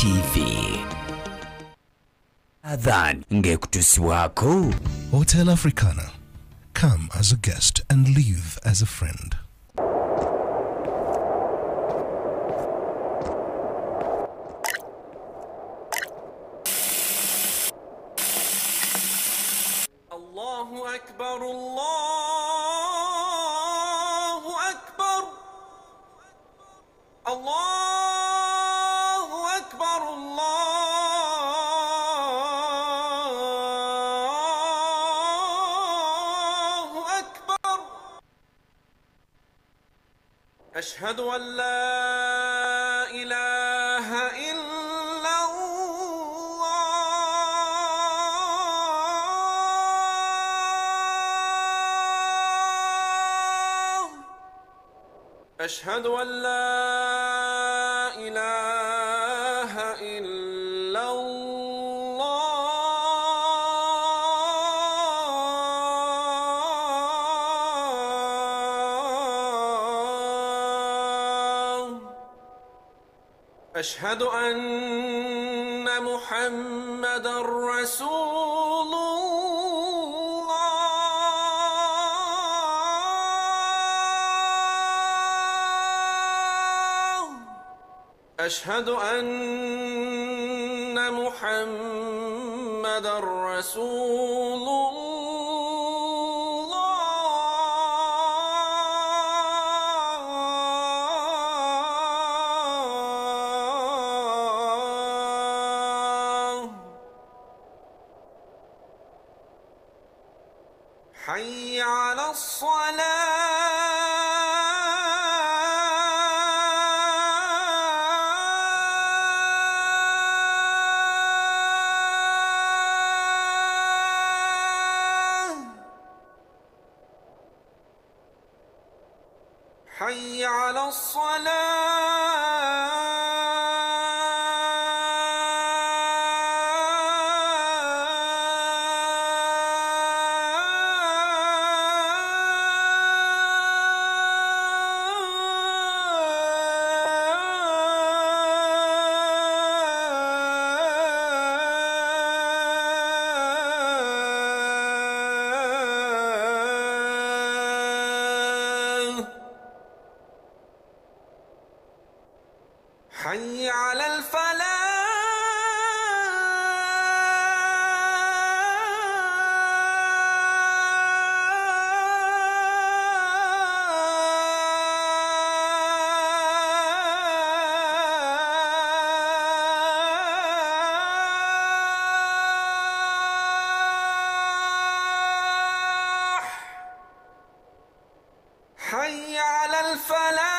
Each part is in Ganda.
TV. Adhan ngekutuswako. Hotel Africana. Come as a guest and leave as a friend. Allahu Akbar, Allahu Akbar, Allahu Akbar, Allahu Akbar. Ashhadu an la ilaha illa أشهد أن لا إله إلا الله. أشهد أن محمدًا رسول أشهد أن محمدًا رسول الله. حي على الصلاة. حي على الصلاة. حي على الفلاح. حي على الفلاح.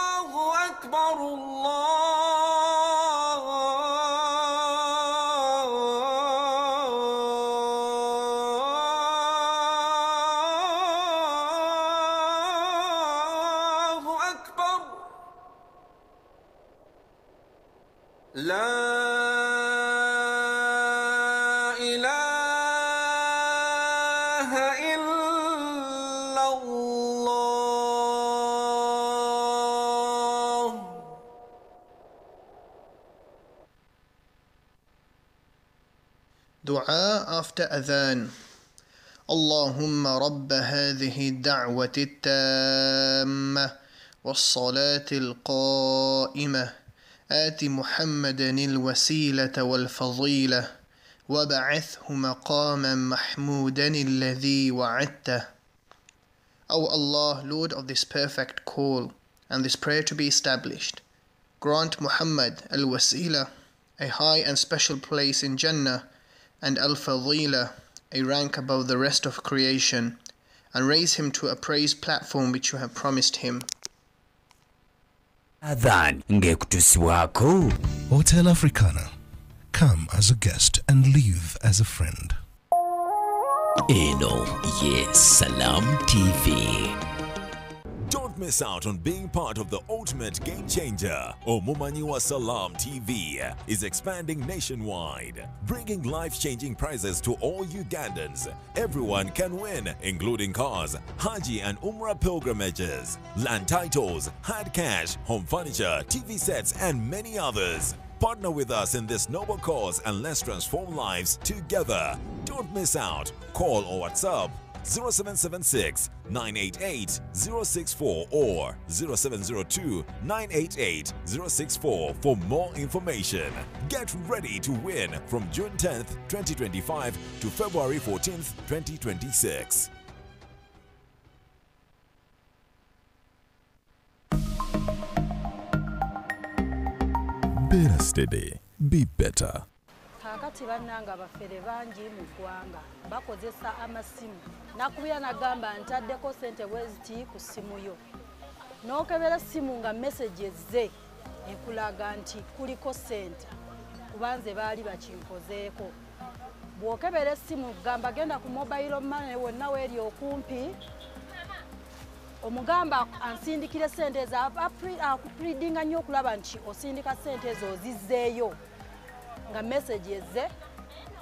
الله أكبر، الله أكبر. لا إله إلا الله. Dua after adhan. اللهم رب هذه الدعوة التامة والصلاة القائمة آت محمدا الوسيلة والفضيلة وبعثه مقاما محمودا الذي وعدته. O Allah, Lord of this perfect call and this prayer to be established, grant Muhammad al-Wasila a high and special place in Jannah, and al-Fadila a rank above the rest of creation, and raise him to a praise platform which you have promised him. Adhan ngekutusibwako. Hotel Africana. Come as a guest and leave as a friend. Eno yes Salam TV. Don't miss out on being part of the ultimate game changer. Omumaniwa Salam TV is expanding nationwide, bringing life-changing prizes to all Ugandans. Everyone can win, including cars, Haji and Umrah pilgrimages, land titles, hard cash, home furniture, TV sets, and many others. Partner with us in this noble cause and let's transform lives together. Don't miss out. Call or WhatsApp 0776 988 064 or 0702 988 064 for more information. Get ready to win from June 10th, 2025 to February 14th, 2026. Better steady, be better. Kakati bannanga bafere bangi mu ggwanga bakozesa amasimu nakubira nagamba ntaddeko ssente bweziti ku simu yo n'okebera simu nga messages ze ekulaga nti kuliko ssente kubanze baali bakinkozeeko bw'okebera essimu gamba genda ku mobile money wonna weeri okumpi omugamba ansindikire ssente ezo akupiridinga nnyo okulaba nti osindika ssente ezo ozizzeeyo nga messages ze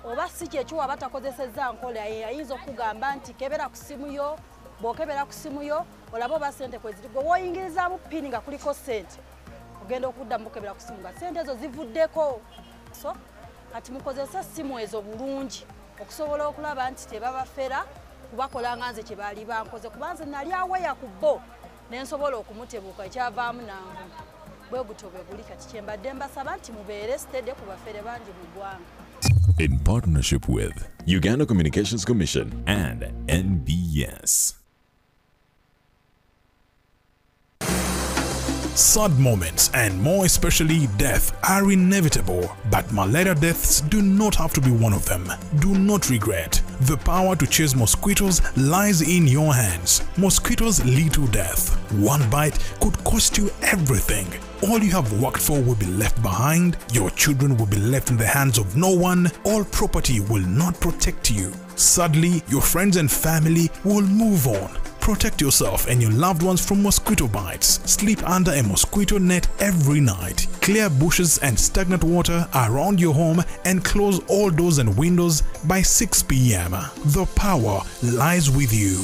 oba si kyekyo waba takozesezza nkola ayinza okugamba nti kebera ku simu yo bw'okebera ku simu yo olaba oba ssente kweziri gwe woyingirizaamu pini nga kuliko ssente ogenda okuddamu okebera ku simu nga ssente ezo zivuddeko so kati mukozesa essimu ezo bulungi okusobola okulaba nti tebabafera kubakola nga nze kye baali bankoze kubanze nali aweya ku bo nensobola okumutebuuka ekyavaamu nangu bwe gutyo bwe guli kati kyembadde mbasaba nti mubeere steady ku bafere bangi mu ggwanga. In partnership with Uganda Communications Commission and NBS. Sad moments and more especially death are inevitable, but malaria deaths do not have to be one of them. Do not regret. The power to chase mosquitoes lies in your hands. Mosquitoes lead to death. One bite could cost you everything. All you have worked for will be left behind. Your children will be left in the hands of no one. All property will not protect you. Sadly, your friends and family will move on. Protect yourself and your loved ones from mosquito bites. Sleep under a mosquito net every night. Clear bushes and stagnant water around your home and close all doors and windows by 6 p.m. The power lies with you.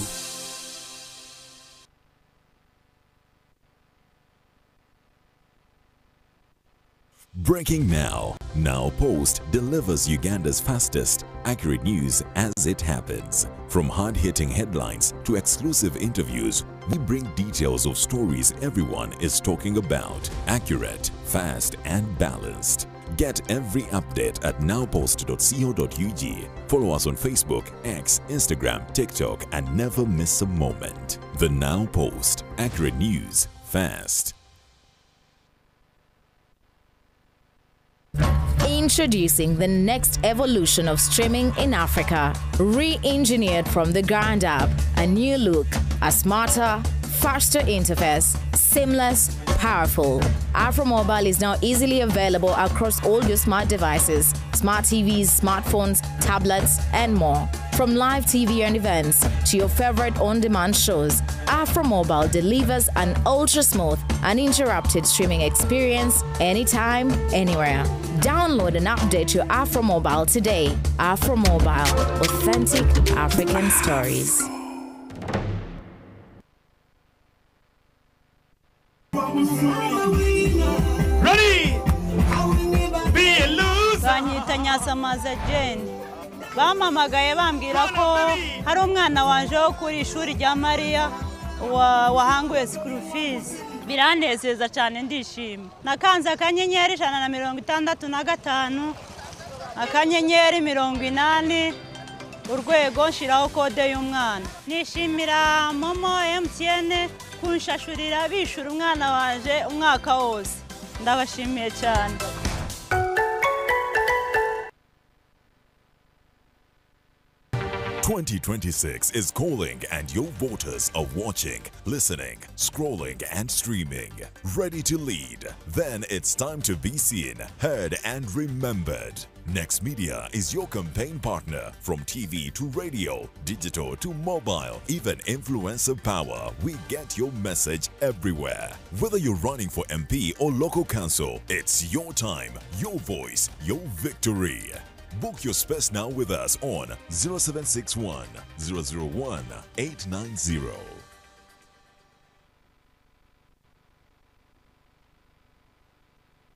Breaking now. Now Post delivers Uganda's fastest, accurate news as it happens. From hard-hitting headlines to exclusive interviews, we bring details of stories everyone is talking about. Accurate, fast, and balanced. Get every update at nowpost.co.ug. Follow us on Facebook, X, Instagram, TikTok, and never miss a moment. The Now Post. Accurate news, fast. Introducing the next evolution of streaming in Africa, re-engineered from the ground up. A new look, a smarter, faster interface, seamless, powerful. AfroMobile is now easily available across all your smart devices, smart TVs, smartphones, tablets, and more. From live TV and events to your favorite on-demand shows, AfroMobile delivers an ultra-smooth, uninterrupted streaming experience anytime, anywhere. Download and update your AfroMobile today. AfroMobile, authentic African stories. Ready? Be loose. Banyita Nyasamaza Jane. Bampamagaye bambwira ko hari umwana wanje wo kuri ishuri rya Mariya wahanguye school fees. Biranezeza cyane ndishimye. Nakanze akanyenyeri 165 akanyenyeri 80 urwego nshiraho kode y'umwana. Nishimira Momo MTN kunshashurira bishura umwana wanje umwaka wose. Ndabashimiye cyane. 2026 is calling and your voters are watching, listening, scrolling and streaming. Ready to lead? Then it's time to be seen, heard and remembered. Next Media is your campaign partner. From TV to radio, digital to mobile, even influencer power. We get your message everywhere. Whether you're running for MP or local council, it's your time, your voice, your victory. Book your space now with us on 0761 001 890.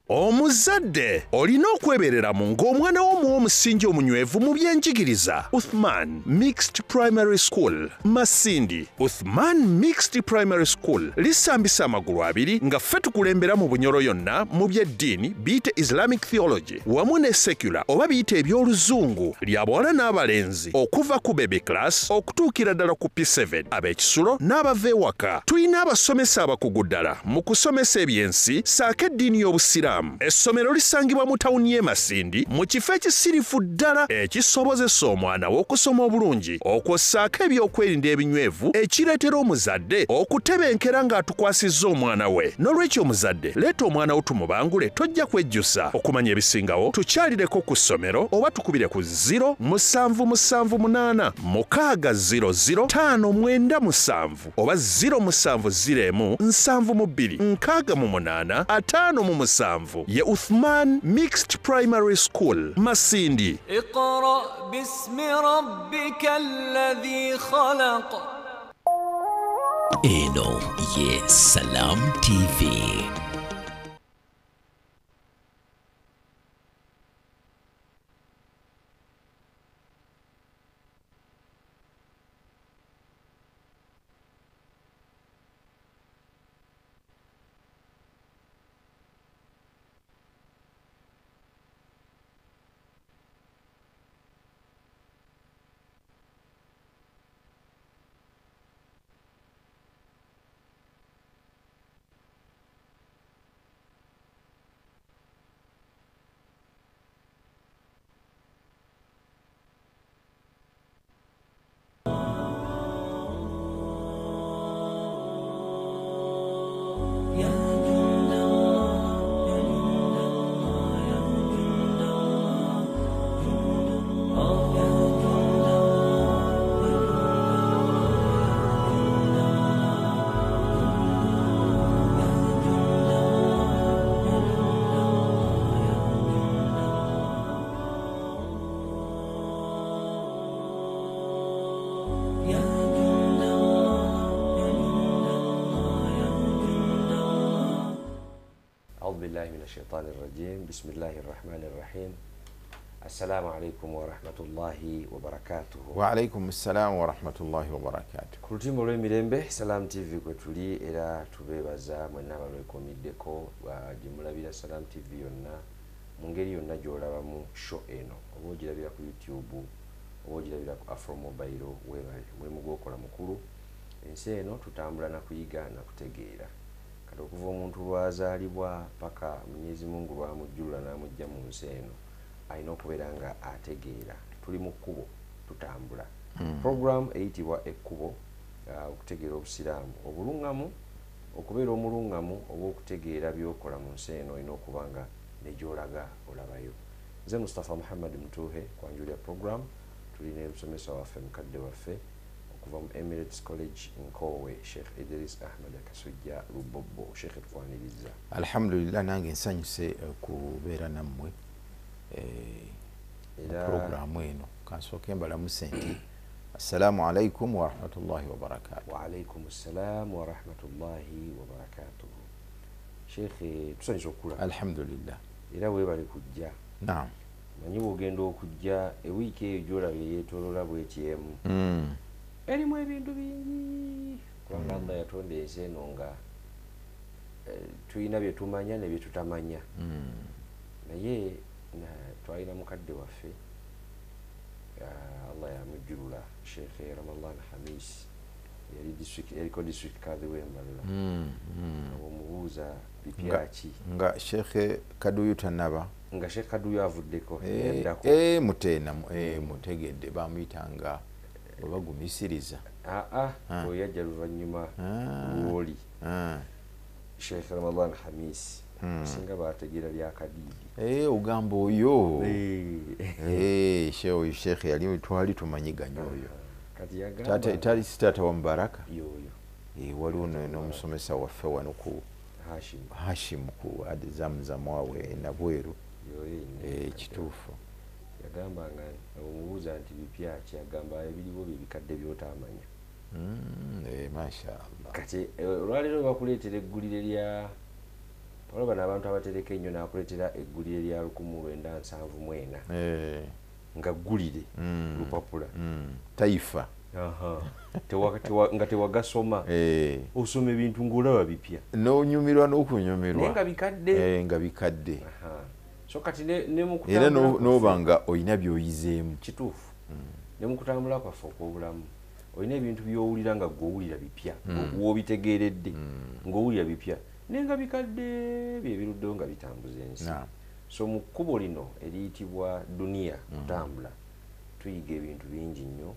Omuzadde olina okwebereramu ng'omwana wo omusingi omunywevu mu byenjigiriza. Uthman Mixed Primary School Masindi. Uthman Mixed Primary School lisambisa amagulu abiri nga ffe tukulembera mu bunyoro yonna mu by'eddiini biyite Islamic Theology wamu ne secular oba biyite eby'oluzungu lya bawala n'abalenzi okuva ku baby class okutuukira ddala ku P7 ab'ekisulo n'abava ewaka. Tulina abasomesa abakugu ddala mu kusomesa ebyensi saako eddiini y'Obusiraamu. Essomero lisangibwa mu tawuni y'e Masindi mu kifo ekisirifu ddala ekisobozesa omwana we okusoma obulungi okwossaako ebyokwerinda ebinywevu ekireetera omuzadde okutebenkera ng'atukwasizza omwana we. N'olwekyo omuzadde leeta omwana wo tumubangule tojja kwejjusa. Okumanya ebisingawo tukyalireko ku ssomero oba tukubire ku 0778 600 597 oba 0701 72 68 57 ye Uthman Mixed Primary School Masindi. اقرأ باسم ربك الذي خلق. Eno ye Salam TV. من الشيطان الرجيم بسم الله الرحمن الرحيم السلام عليكم ورحمة الله وبركاته. وعليكم السلام ورحمة الله وبركاته. Kulutimu lwe mirembe Salam TV kwe tuli era tubebaza mwenna balwekomiddeko gimulabira Salam TV yonna mu ngeri yonna gy'olabamu show eno oba ogirabira ku YouTube oba ogirabira ku Afro Mobile webale mulimu gw'okola mukulu. Ensi eno tutambula na kuyiga na kutegeera. Kati okuva omuntu lwazaalibwa paka Mwenyezi Mungu lwamujjulula n'amujja mu nsi eno alina okubeera nga ategeera. Tuli mu kkubo tutambula. Program eyitibwa ekkubo okutegeera obusiraamu obulungamu okubeera omulungamu oba okutegeera by'okola mu nsi eno olina okuba nga nejyolaga olabayo. Nze Mustafa Muhammad Mtuhe kwanjulira program tulina omusomesa waffe mukadde waffe okuva mu Emirates College Nkowe Sheikh Idris Ahmed Kasujja Lubobo. Sheikh tufwaniriza. Alhamdulillah nange nsanyuse kubeera nammwe programu eno kansooke mbalamusa nti assalamu alaikum wa rahmatullahi wa barakatuh. Wa alaikum assalam wa rahmatullahi wa barakatuh. Sheikh tusanyusa okula. Alhamdulillah. Era weebale kujja. Naam. Manyi bw'ogenda okujja ewiiki eyo gy'olabye yeetoolola bw'etyemu. Erimu ebintu bingi kubanga Allah yatonda ensi eno nga tulina bye tumanya ne bye tutamanya. Naye twalina mukadde waffe Allah yamujjulula Sheikh Ramadan Hamis yaliko district kadhi w'Embalula. Omubuuza bipyaki nga Sheikh Kaduyu tanaba nga Sheikh Kaduyu avuddeko muteena mutegedde bamuyitanga obagumisiriza oyajja luvannyuma lwoli Sheikh Ramadan Hamis singa bategeera lyakadiidi ogamba oyo Sheikh yali twali tumanyiganya oyo kati tali sitaata wa Mubaraka waliwo n'omusomesa waffe wano ku Hashim ku Zamzam wawe Nabweru kituufu yagamba nga omubuuza nti bipya kyagamba ebiriwo bibikadde byotamanya mashallah kati olwaleero bakuleetera eggulire lya olaba n'abantu abatereka ennyo nakuleetera eggulire lya 1974 nga ggulire lupapula taifa nga tewagasoma osoma ebintu ng'olaba bipya n'onyumirwa n'okunyumirwa nga bikadde so kati era n'oba nga olina by'oyizeemu kituufu ne mu kutambula kwaffe okw'obulamu olina ebintu by'owulira nga gw'owulira bipya w'obitegeeredde ng'owulira bipya naye nga bikadde byebiruddewo nga bitambuza ensi so mu kkubo lino eriyitibwa duniya kutambula tuyiga ebintu bingi nnyo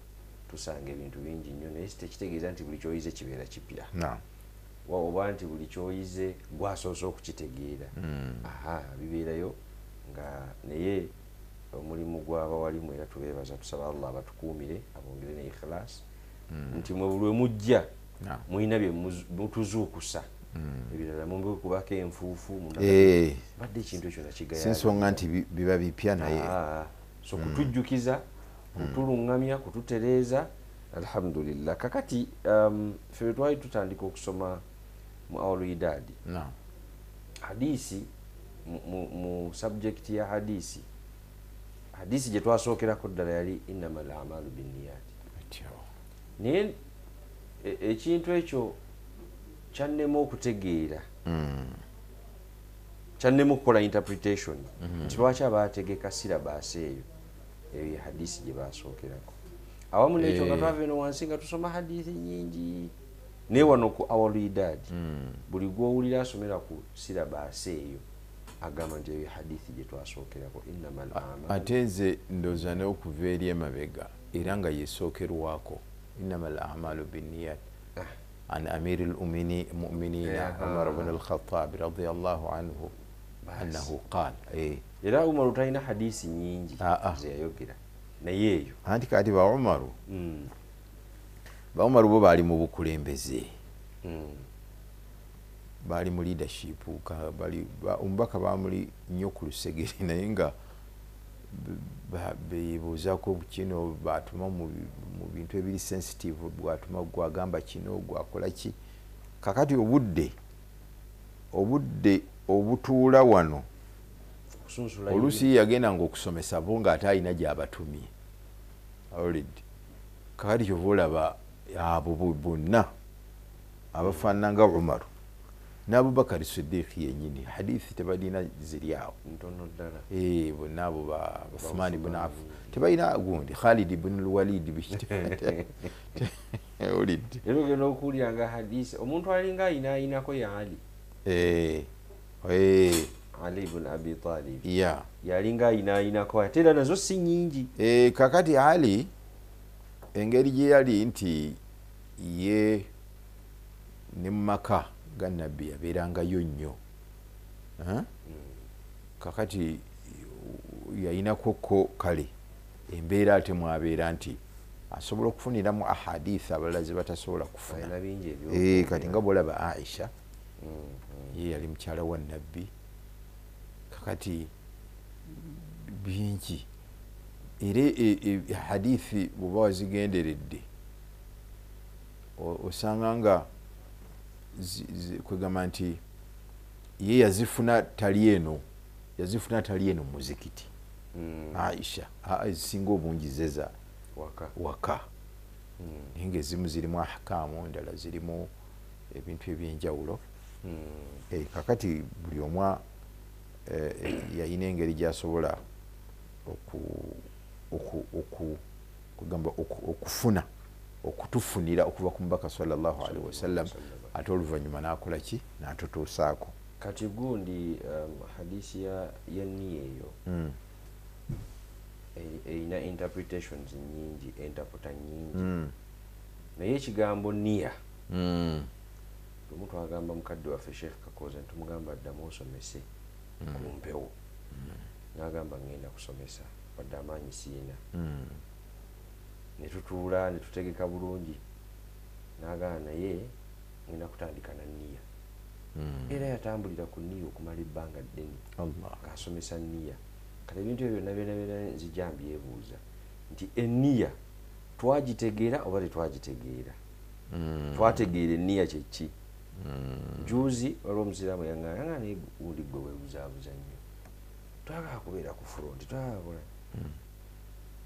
tusanga ebintu bingi nnyo naye tekitegeeza nti buli kyoyize kibeera kipya oba nti buli kyoyize gwasoose okukitegeera bibeerayo nga naye omulimu gw'abawalimu era tubeebaza tusaba Allah abatukuumire abongere ne ikhlas nti mwe buli mujja mulina bye mutuzuukusa ebirala mubikubako enfuufu badde ekintu ekyo nakigaya sinsonga nti biba bipya naye so kutujjukiza kutuluŋŋamya kututereeza alhamdulillah kakati ffe twali tutandika okusoma mu awluidadi hadisi mu subject ya hadisi gye twasookerako ddala yali innamal a'malu binniyati naye ekintu ekyo kyannema okutegeera kyannema okukola interpretation nti lwaki abaategeka sirabaasi eyo hadisi gye basookerako awamu n'ekyo nga twava eno wansi nga tusoma hadisi nyingi naye wano ku awluidadi buli gw'owulira asomera ku sirabaasi eyo agamba nti eyo hadithi gye twasookerako innamal a'malu ate nze ndowooza n'okuva eri emabega era nga yesookerwako innamal a'malu binniyat an amiri lmuminina Umar bn al-Khattab radiyallahu anhu annahu qaala era Umaru talina hadisi nyingi zeyayogera naye eyo anti kati ba Umaru bo baali mu bukulembeze baali mu leadership omubaka bamuli nnyo ku lusegere naye nga beebuuzaako kino batuma mu bintu ebiri sensitive bwatuma gwagamba kino gwakola ki kakati obudde obutuula wano olusi yagenda nga okusomesa bo ng'ate alina gy'abatumye already kakati kyova olaba abo bonna abafaanana nga Umaru n'Abubakar Siddiq yennyini hadithi tebalina ziri awo ntono ddala bonna abo ba Uthman ibn Affan tebalina gundi Khalid ibn al-Walid olidde era ogenda okuwulira nga hadisi omuntu alinga ayinaayinako ya Ali ibn Abi Talib yalinga ayinaayinako ate era nazo si nnyingi kakati Ali engeri gye yali nti ye ne mu maka ga nabbi yabeerangayo nnyo kakati yayinakoko kale embeera ate mwabeera nti asobola okufuniramu ahadisi abalala ze batasobola kufuna kati nga bwolaba Aisha ye yali mukyala wa nabbi kakati bingi era hadithi bw'oba wazigenderedde osanga nga kwegamba nti ye yazifuna tali eno muzikiti Aisha ezisinga obungi zeza waka naye ngaezimu zirimu ahkamu endala zirimu ebintu ebyenjawulo kakati buli omwa yayina engeri gyasobola kugamba okufuna okutufunira okuva ku mubaka sallallahu alaihi wasallam ate oluvannyuma n'akola ki n'atutuusaako kati gundi hadisi ya niya eyo erina interpretations nyingi interpreta nyingi naye ekigambo niya omuntu agamba mukadde waffe Sheikh Kakoza ntumugamba addamu osomese kumpewo n'agamba ngenda kusomesa wadde amaanyi siina ne tutuula ne tutegeka bulungi n'agamba naye ngenda kutandika na niya era yatambulira ku niya okumala ebbanga ddene ng'asomesa niya kati ebintu ebyo byonna nzija mbyebuuza nti eniya twagitegeera oba tetwagitegeera twategeera eniya kyeki juzi waliwo omusiraamu yaŋŋaana naye gundi gwe weebuzaabuza nnyo twagala kubeera ku front twagala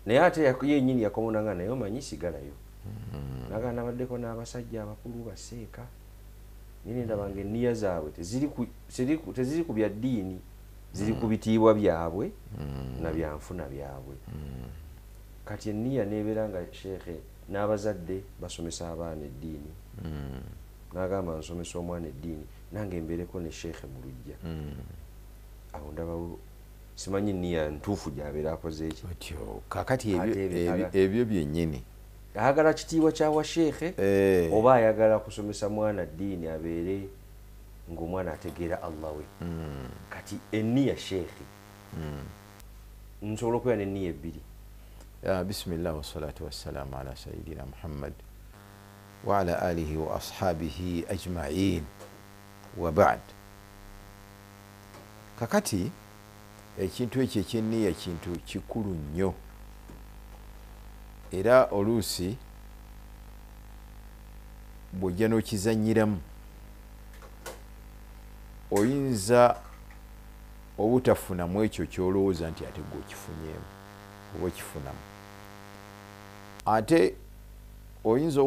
naye ate yennyini yakomonanga naye omanyi sigalayo naga nabaddeko n'abasajja abakulu baseeka nini ndabanga eniya zaabwe teziri ku bya ddiini ziri ku bitiibwa byabwe na byanfuna byabwe kati eniya nebeera nga sheekhe n'abazadde basomesa abaana eddiini n'agamba nsomesa omwana eddiini nange mbeereko ne sheekhe mu lujja awo ndabawo simanyi niya ntuufu gyabeera akoze eki kakati ebyo byennyini ayagala kitiibwa kyawa sheekhe oba ayagala kusomesa mwana ddiini abeere ng'omwana ategeera Allah we kati eniya sheekhe nsobola okubeera n'eniya ebbiri bismillah wassalatu wassalamu ala sayidina Muhammad wa ala alihi wa ashabihi ajma'in wa ba'd kakati ekintu ekyo eky'enniya kintu kikulu nnyo era oluusi bw'ojja n'okizannyiramu oyinza obutafunamu ekyo kyolowooza nti ate gwe okifunyeemu oba okifunamu ate oyinza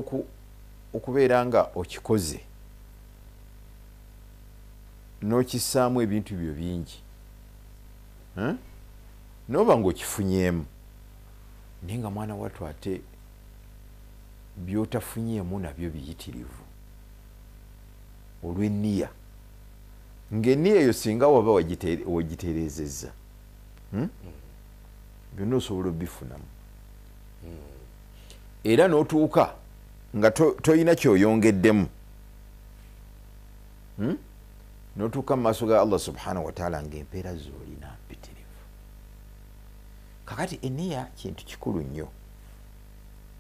okubeera nga okikoze n'okissaamu ebintu byo bingi n'oba ng'okifunyeemu naye nga mwana wattu ate by'otafunyeemu nabyo biyitirivu olw'enniya ng'enniya eyo singa waba wagitereezezza byonna osobola obifunamu era n'otuuka nga toyina kyoyongeddemu n'otuuka mu maaso ga Allah subhanahu wa ta'ala ng'empeera z'olina mpitirivu kakati eniya kintu kikulu nnyo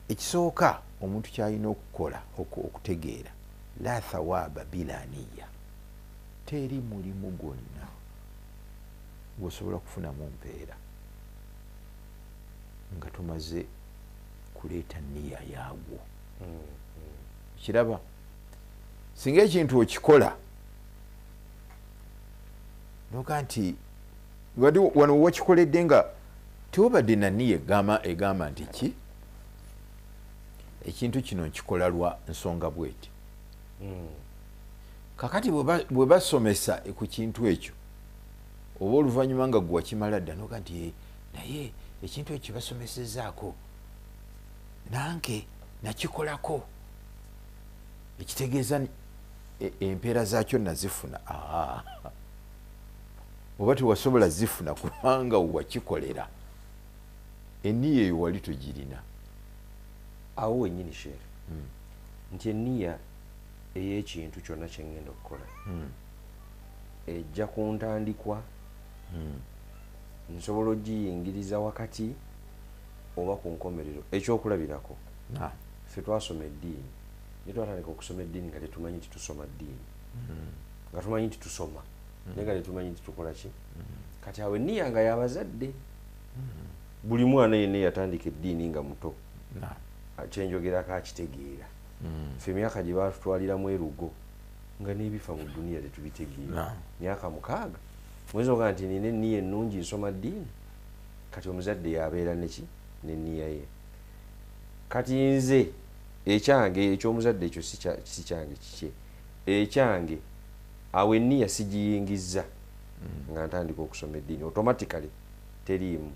ekisooka omuntu kyalina okukola okutegeera la thawaaba bila niya teri mulimu gwonna gwosobola kufunamu mpeera nga tumaze kuleeta niya yaagwo kiraba singa ekintu okikola noga nti wano wakikoledde nga tewabadde na niya egamba nti ki ekintu kino nkikola lwa nsonga bweti kakati bwe basomesa ku kintu ekyo oba oluvannyuma nga gwe wakimala dda noga nti naye ekintu ekyo basomesezaako nange nakikolako ekitegeeza empeera zaakyo nazifuna oba tewasobola zifuna kubanga wakikolera eniya eyo wali togirina awo wennyini sheekhe nti eniya ey'ekintu kyonna kyengenda okukola ejja kuntandikwa nsobola ogiyingiriza wakati oba ku nkomerero ekyokulabirako ffe twasoma eddiini naye twatandika okusoma eddiini nga tetumanyi nti tusoma ddiini nga tumanyi nti tusoma naye nga tetumanyi nti tukola ki kati awo eniya nga y'abazadde buli mwana yenna yatandika eddiini nga muto kyenjogerako akitegeera ffe emyaka gye batutwaliramu erugo nga n'ebifa mu duniya tetubitegeera myaka 6 mwezi oga nti nina eniya ennungi nsoma ddiini kati omuzadde yabeera neki n'eniya ye kati nze ekyange ekyomuzadde ekyo si kyange kikye ekyange awo eniya sigiyingizza nga ntandika okusoma eddiini automatically teriimu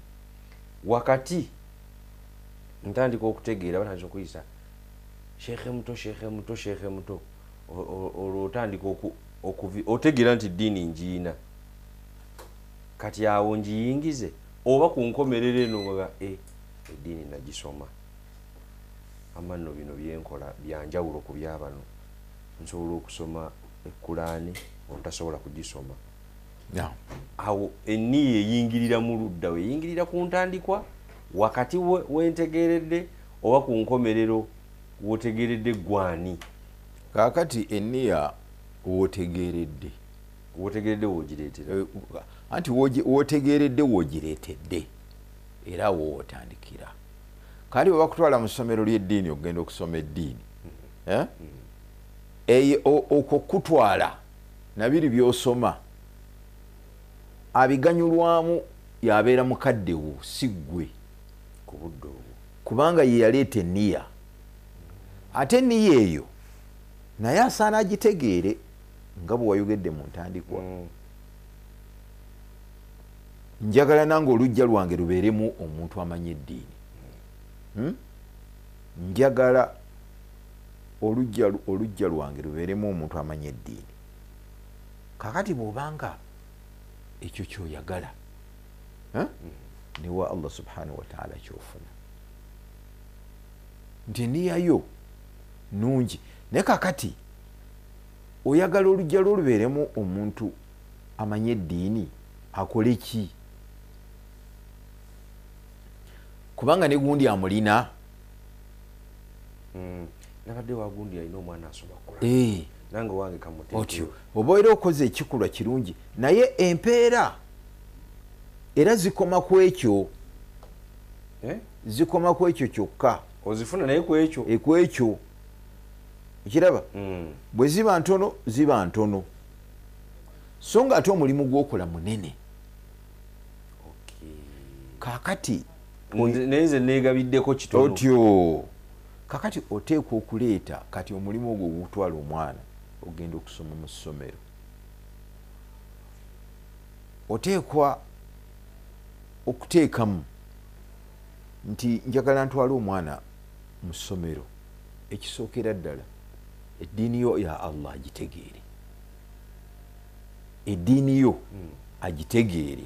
wakati ntandika okutegeera batandika okuyisa sheekhe muto olwo otandika otegeera nti ddiini njiina kati awo njiyingize oba ku nkomerero eno nga eddiini nagisoma amanno bino byenkola byanjawulo ku byabano nsobola okusoma Ekulaani ontasobola kugisoma awo enniya eyingirira mu ludda weyingirira ku ntandikwa wakati wentegeredde oba ku nkomerero wotegeredde gwani kakati enniya wotegeredde wogireetera anti wotegeredde wogireetedde era wootandikira kali bwe bakutwala mu ssomero ly'eddiini okugenda okusoma eddiini okwo kutwala nabiri by'osoma abiganyulwamu yabeera mukadde wo si ggwe ku budde obwo kubanga ye yaleeta enniya ate enniya eyo naye asaana agitegeere nga bwe wayogedde mu ntandikwa njagala nange olujja lwange lubeeremu omuntu amanya eddiini njagala olujja lwange lubeeremu omuntu amanya eddiini kakati bw'obanga ekyo kyoyagala newa Allah subhanahu wa ta'ala kyofuna nti enniyayo nungi naye kakati oyagala olujja lwo lubeeremu omuntu amanya eddiini akole ki kubanga ne gundi amulina nabadde wagundi alina omwana asoma kola nange wange kamuteo otyo oba era okoze ekikolwa kirungi naye empeera era zikoma ku ekyo zikoma ku ekyo kyokka ozifuna naye ku ekyo ekiraba bwe ziba ntono so nga ate omulimu gw'okola munene kakati naye nze neegabiddeko kitono otyo kakati oteekwa okuleeta kati omulimu ogwo gutwala omwana ogenda okusoma mu ssomero oteekwa okuteekamu nti njagala ntwala omwana mu ssomero ekisookera ddala eddiini yo ya Allah agitegeere eddiini yo agitegeere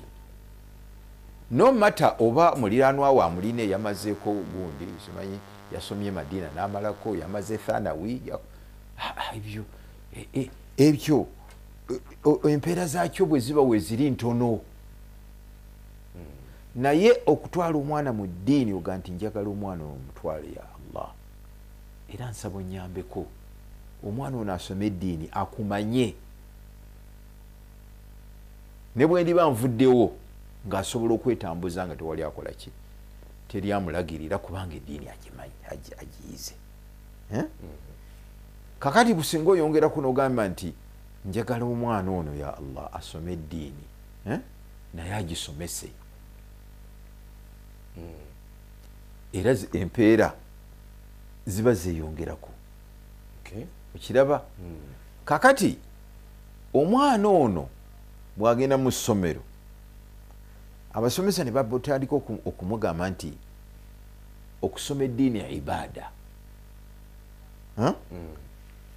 no matter oba muliraanwa wa muline yamazeeko gundi simanyi yasomye Madina n'amalako yamaze Thanawi ebyo empeera zaakyo bwe ziba we ziri ntono naye okutwala omwana mu ddiini oga nti njagala omwana omutwale ya Allah era nsaba onyambeko omwana ono asome eddiini akumanye ne bwe ndiba nvuddewo ng'asobola okwetambuza nga tewali akola ki teri amulagirira kubanga eddiini agimanyi agiyize kakati businga oyongeraku n'ogamba nti njagala omwana ono ya Allah asome eddiini naye agisomese era empeera ziba zeeyongerako okiraba kakati omwana ono bwagenda mu ssomero abasomesa ne batandika okumugamba nti okusoma eddiini ya ibaada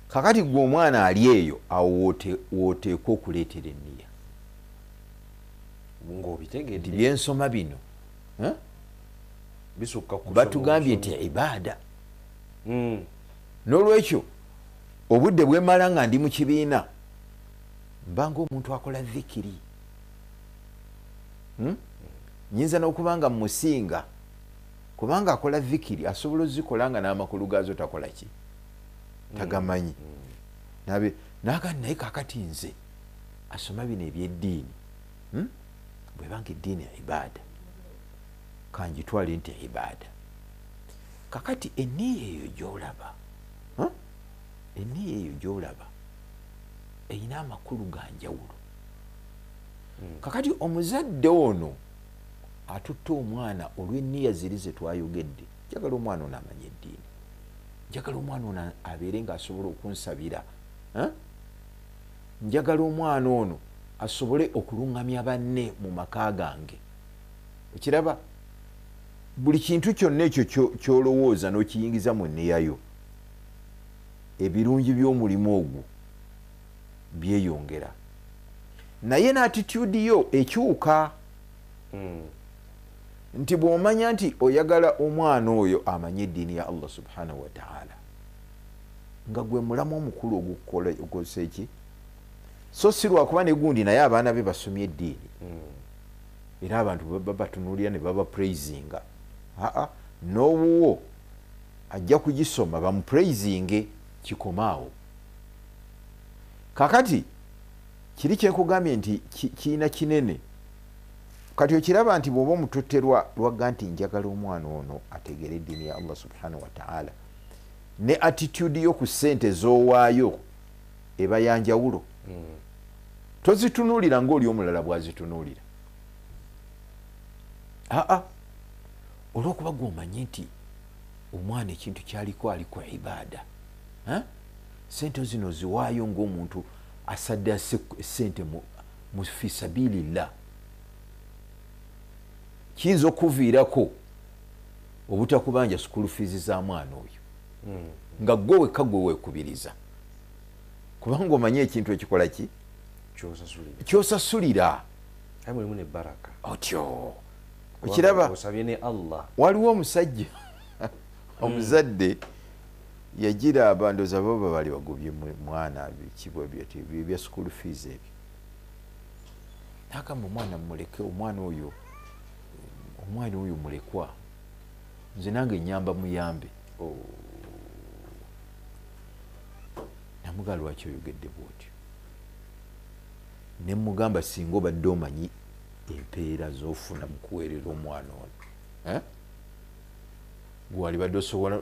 kakati gwe omwana ali eyo awo wooteekwa okuleetera enniya nti byensoma bino batugambye nti ibaada n'olwekyo obudde bwemala nga ndi mu kibiina mbanga omuntu akola dhikiri nyinza n'okubanga musinga kubanga akola dhikiri asobola ozikola nga n'amakulu gaazo takola ki tagamanyi naga naye kakati nze asoma bino ebyeddiini bwebanga eddiini ya ibaada kanjitwale nti ibaada kakati enniya eyo gyolaba eyina amakulu ga njawulo kakati omuzadde ono atutte omwana olw'enniya ziri ze twayogedde njagala omwana ono amanye eddiini njagala omwana ono abeere ng'asobola okunsabira njagala omwana ono asobole okuluŋŋamya banne mu maka gange okiraba buli kintu kyonna ekyo kyolowooza n'okiyingiza mu nniyayo ebirungi by'omulimu ogwo byeyongera naye n'attitude yo ekyuka nti bw'omanya nti oyagala omwana oyo amanye eddiini ya Allah subhanahu wa ta'ala nga gwe mulamu omukulu ogukozesa eki so si lwakuba ne gundi naye abaana be basomye eddiini era abantu babatunuulira ne baba praisinga n'owuwo ajja kugisoma bamupraisinge kikomaawo kakati kiri kyekugambye nti kiina kinene kati okiraba nti bw'oba omutotterwa lwagga nti njagala omwana ono ategere eddiini ya Allah subhanahu wa ta'ala ne attitude yo ku ssente z'owaayo eba yanjawulo tozitunuulira ng'oli omulala bw'azitunuulira olw'okuba gw'omanye nti omwana ekintu kyaliko aliko ibaada sente zino ziwaayo ng'omuntu asadde sente mu fi sabilillah kiyinza okuviirako obutakubanja school fees za mwana oyo nga gwe wekka gwe weekubiriza kubanga omanye ekintu ekikola ki kyosasulira otyo okiraba waliwo omusajja omuzadde yagira abandoza baba bali bagubye mwana bikibwa bya school fees ebyo nakamba omwana muleke omwana oyo mulekwa nze nange nyamba muyambe namugala lwaki oyogedde bwotyo nemugamba singa obadde omanyi empeera z'ofuna mu kuweerera omwana ono gwali badde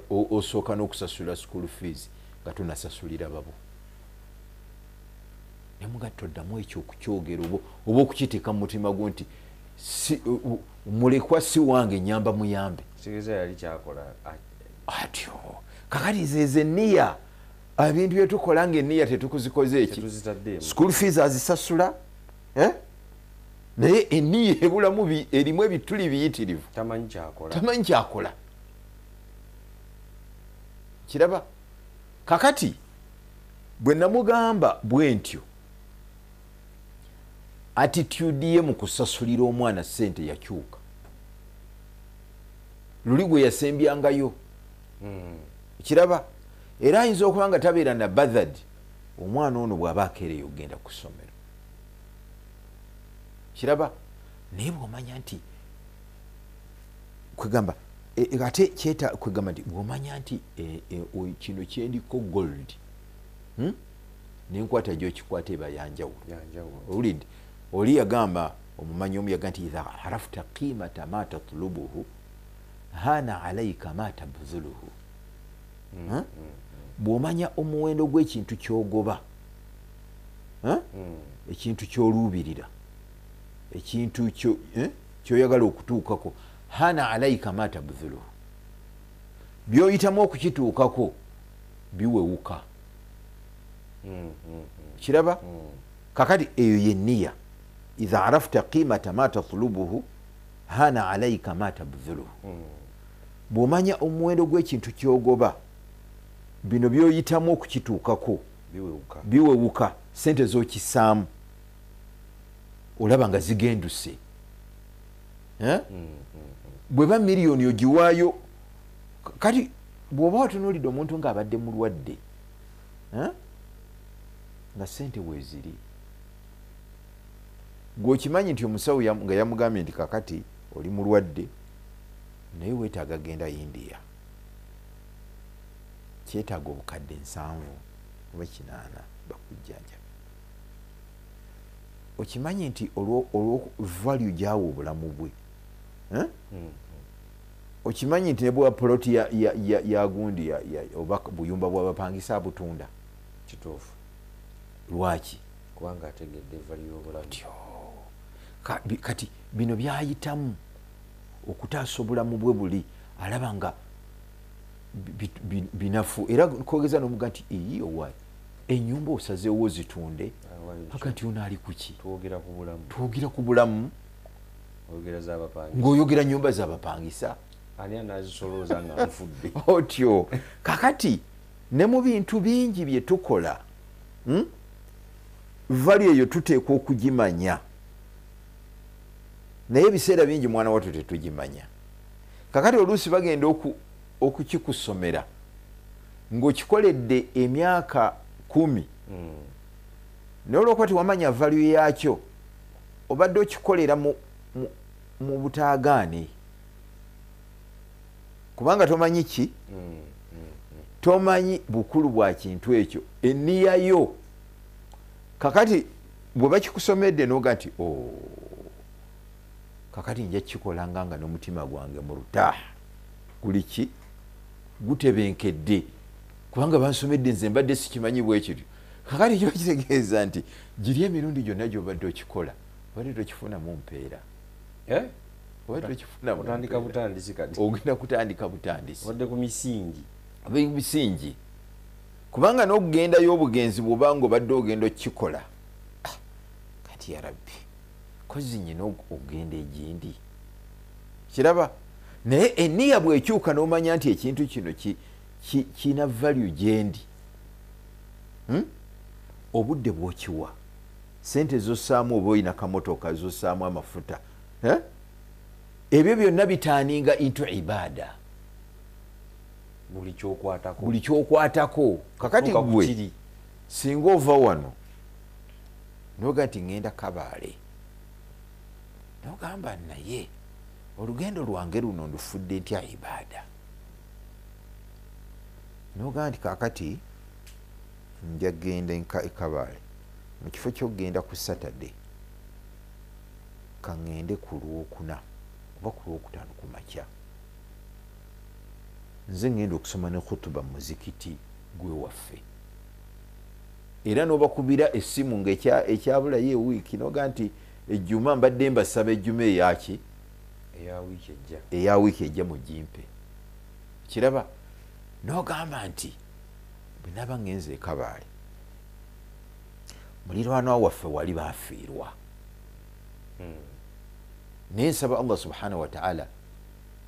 osooka n'okusasula school fees nga tonasasulira babo nemuga toddamu ekyo okukyogera oba okukiteeka mu mutima gwo nti mulekwa si wange nyamba muyambe atyo kakati zeze niya ebintu byetukola nga eniya tetukuzikoze eki school fees azisasula naye eniya ebulamu erimu ebituli biyitirivu tamanyi kyakola kiraba kakati bwe namugamba bwe ntyo attitude ye mu kusasulira omwana ssente yakyuka luli gwe yasembyangayo kiraba era ayinza okuba nga tabeera na bathad omwana ono bw'aba akeereyo okgenda ku ssomero kiraba naye bw'omanya nti kwegamba ate kyeta kwegamba nti bw'omanya nti kino kyendiko gold nenkwata gyokikwata eba yanjawulo owulidde oli yagamba omumanyi omu yaga nti idha arafta qimata ma tatlubuhu hana alaika ma tabdhuluhu bw'omanya omuwendo gw'ekintu kyogoba ekintu kyoluubirira ekintu kyoyagala okutuukako hana alaika ma tabdhuluhu byoyitamu okukituukako biwewuka kiraba kakati eyo yenniya idha arafta qimata ma tatlubuhu hana alaika ma tabdhuluhu bw'omanya omuwendo gw'ekintu kyogoba bino byoyitamu okukituukako biwewuka sente z'okisaamu olaba nga zigenduse bweba miliyoni ogiwaayo kati bw'oba watunuulidde omuntu ng'abadde mulwadde nga sente weeziri gweokimanyi nti omusawo nga yamugambye nti kakati oli mulwadde naye weetaaga genda India kyetaaga obukadde 7 oba 8 bakujjanjabe okimanyi nti olwo value gyawa obulamu bwe okimanyi nti ne bwa poloti ya gundi oba buyumba bw'abapangisa butunda kituufu lwaki kubanga ategedde value y'obulamu kati bino byayitamu okutaasa obulamu bwe buli alaba nga binafu era kwogeza n'omuga nti eyi owaayi ennyumba osazeewo zitunde paka nti ono ali kuki twogera ku bulamu ng'oyogera nnyumba z'abapangisa otyo kakati ne mu bintu bingi bye tukola vali eyo tuteekwa okugimanya naye ebiseera bingi mwana wattu tetugimanya. Kakati oluusi bagenda okukikusomera ng'okikoledde emyaka 10 naye olwokuba tiwamanya value yaakyo obadde okikolera mu butaagaane kubanga tomanyi ki tomanyi bukulu bwa kintu ekyo enniya yo. Kakati bwe bakikusomedde noga nti kakati nja kikolanga nga n'omutima gwange mu lutaaha guli ki gutebenkedde kubanga bansomedde nze mbadde sikimanyi bwe kityo. Kakati kiba kitegeeza nti giri emirundi gyonna gy'obadde okikola obadde tokifunamu mpeera. Ogenda kutandika butandisi misingi kubanga n'okugendayo obugenzi bw'oba ng'obadde ogenda okukikola kati ya rabbi kozi nyina okugenda egindi kiraba. Naye enniya bw'ekyuka n'omanya nti ekintu kino kina value gyendi obudde bw'okiwa sente zossaamu oba oyina kamotoka zossaamu amafuta ebyo byonna bitaaninga into ibada buli kyokwatako. Kakati gwe singa ova wano noga nti ngenda Kabaale nogamba naye olugendo lwange luno ndufudde ntya ibada noga nti kakati nja genda Kabaale mu kifo ky'okgenda ku Saturday kangende ku Lwokuna oba ku Lwokutaano ku makya nze ngenda okusoma ne khutuba muzikiti gwe waffe era n'obakubira essimu ng'ekyabulayo ewiiki noga nti ejjuma mbadde mbasaba ejjuma eyaki eya wiiki ejja mu jimpe kiraba n'ogamba nti bwe naba ngenze Kabaale muliraanwa waffe wali baafiirwa naye nsaba Allah subhanahu wa ta'ala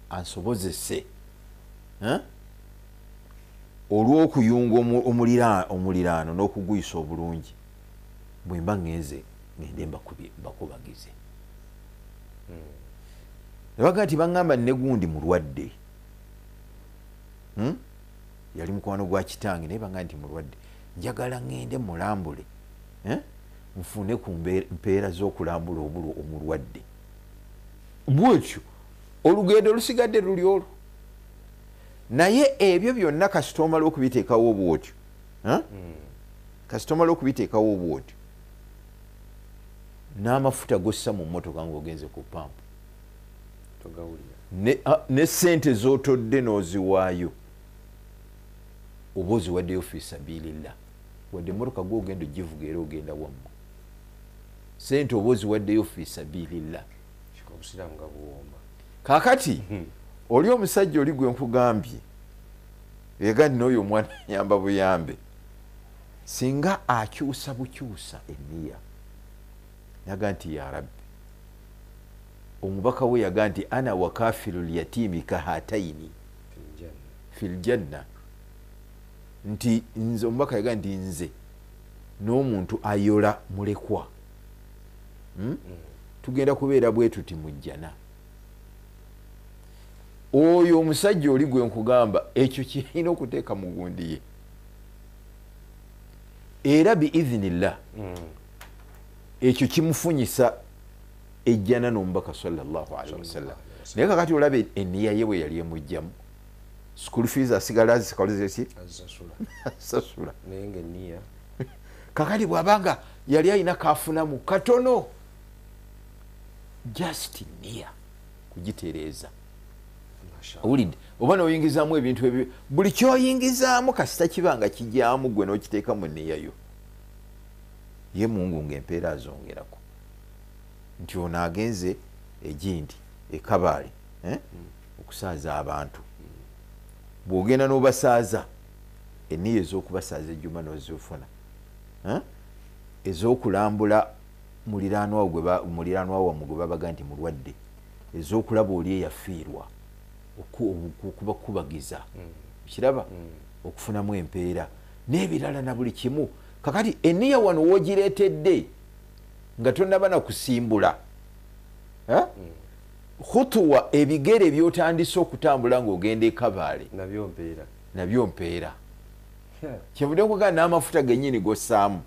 ansobozese olw'okuyunga omuliraano n'okuguyisa obulungi bwe mba ngenze ngende mbakubagize. Nebaga nti baŋŋamba negundi mulwadde yali mukwano gwa kitange naye baŋŋamba nti mulwadde njagala ngende mulambule nfune ku mpeera z'okulambula omulwadde bwekyo olugendo lusigadde luli olwo. Naye ebyo byonna kasita omala okubiteekawo obwotyo kasita omala okubiteekawo obwotyo n'amafuta gossa mu mmotoka ng'ogenze ku pampu ne sente z'otodde n'oziwaayo oba oziwaddeyo fi sabilillah wadde emmotoka gw'ogenda ogivuga era ogenda wammwe sente oba oziwaddeyo fi sabilillah. Kaakati oli omusajja oli gwe nkugambye ega nti n'oyo omwana yamba buyambe singa akyusa bukyusa enniya yaga nti ya rabbi omubaka we yaga nti ana wakafiru lyatimi kahataini fil janna nti nze omubaka yaga nti nze n'omuntu ayola mulekwa tugenda kubeera bwe tuti mu jjana. Oyo omusajja oli gwe nkugamba ekyo kirina okuteeka mu gundi ye era biidhinillah ekyo kimufunyisa ejjana n'omubaka sallallahu alaihi wasallam. Naye kakati olaba enniya ye bwe yali emujjamu school fees asigala azikolezeki asasula naye ng'enniya kakati bw'abanga yali alina kafunamu katono just nniya kugitereeza owulidde oba n'oyingizaamu ebintu ebyo buli kyoyingizaamu kasita kibanga kijyamu gwe n'okiteeka mu nniyayo ye Mungu ng'empeera azongerako nti ono agenze egindi Kabaale okusaaza abantu bw'ogenda n'obasaaza enniya ez'okubasaaza ejjuma n'ozifuna ez'okulambula muliraanwa wammwe gwe babaga nti mulwadde ez'okulaba oli eyafiirwa okubakubagiza kiraba okufunamu empeera n'ebirala na buli kimu. Kakati enniya wano woogireetedde nga tonnaba na kusimbula khutuwa ebigere byotandise okutambula ng'ogenda ekabaale nabyo mpeera kyevudde nkugamba n'amafuta gennyini gossaamu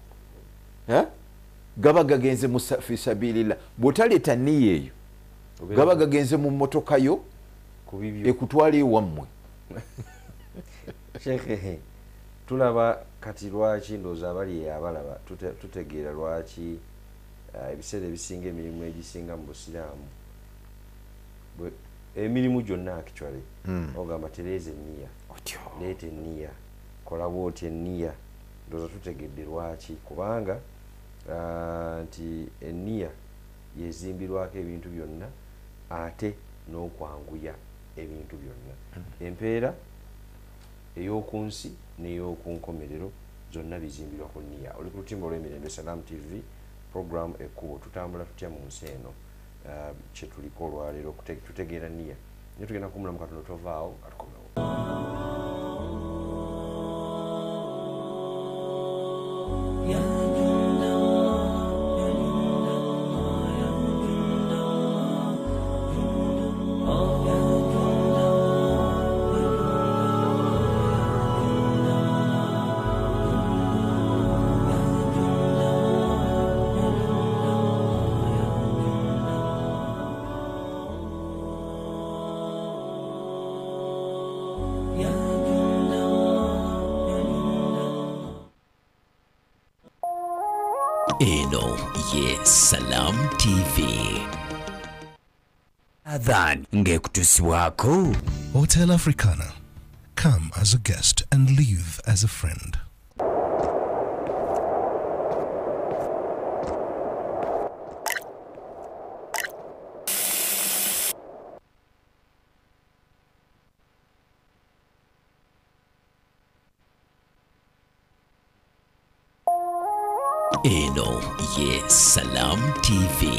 gaba gagenze mu fisabilillah bw'otaleeta nniya eyo gaba gagenze mu mmotoka yo ekutwala ewammwe. Sheikh, tulaba kati lwaki ndowooza abali abalaba tutegeera lwaki ebiseera ebisinga emirimu egisinga mu busiraamu emirimu gyonna actually ogamba tereeza enniya leeta enniya kola bwoti enniya ndowooza tutegedde lwaki kubanga nti enniya yezimbirwako ebintu byonna ate n'okwanguya ebintu byonna empeera ey'oku nsi n'ey'oku nkomerero zonna bizimbirwa ku nniya. Oli ku lutimba olw'emirembe Salam TV program ekkubo tutambula tutya mu nsi eno kye tuliko olwaleero tutegeera nniya naye tugenda kumulamu katono tovaawo atukomewo. Eno ye Salam TV. Adhan ngekutusibwako. Hotel Africana. Come as a guest and leave as a friend. Eno ye Salam TV.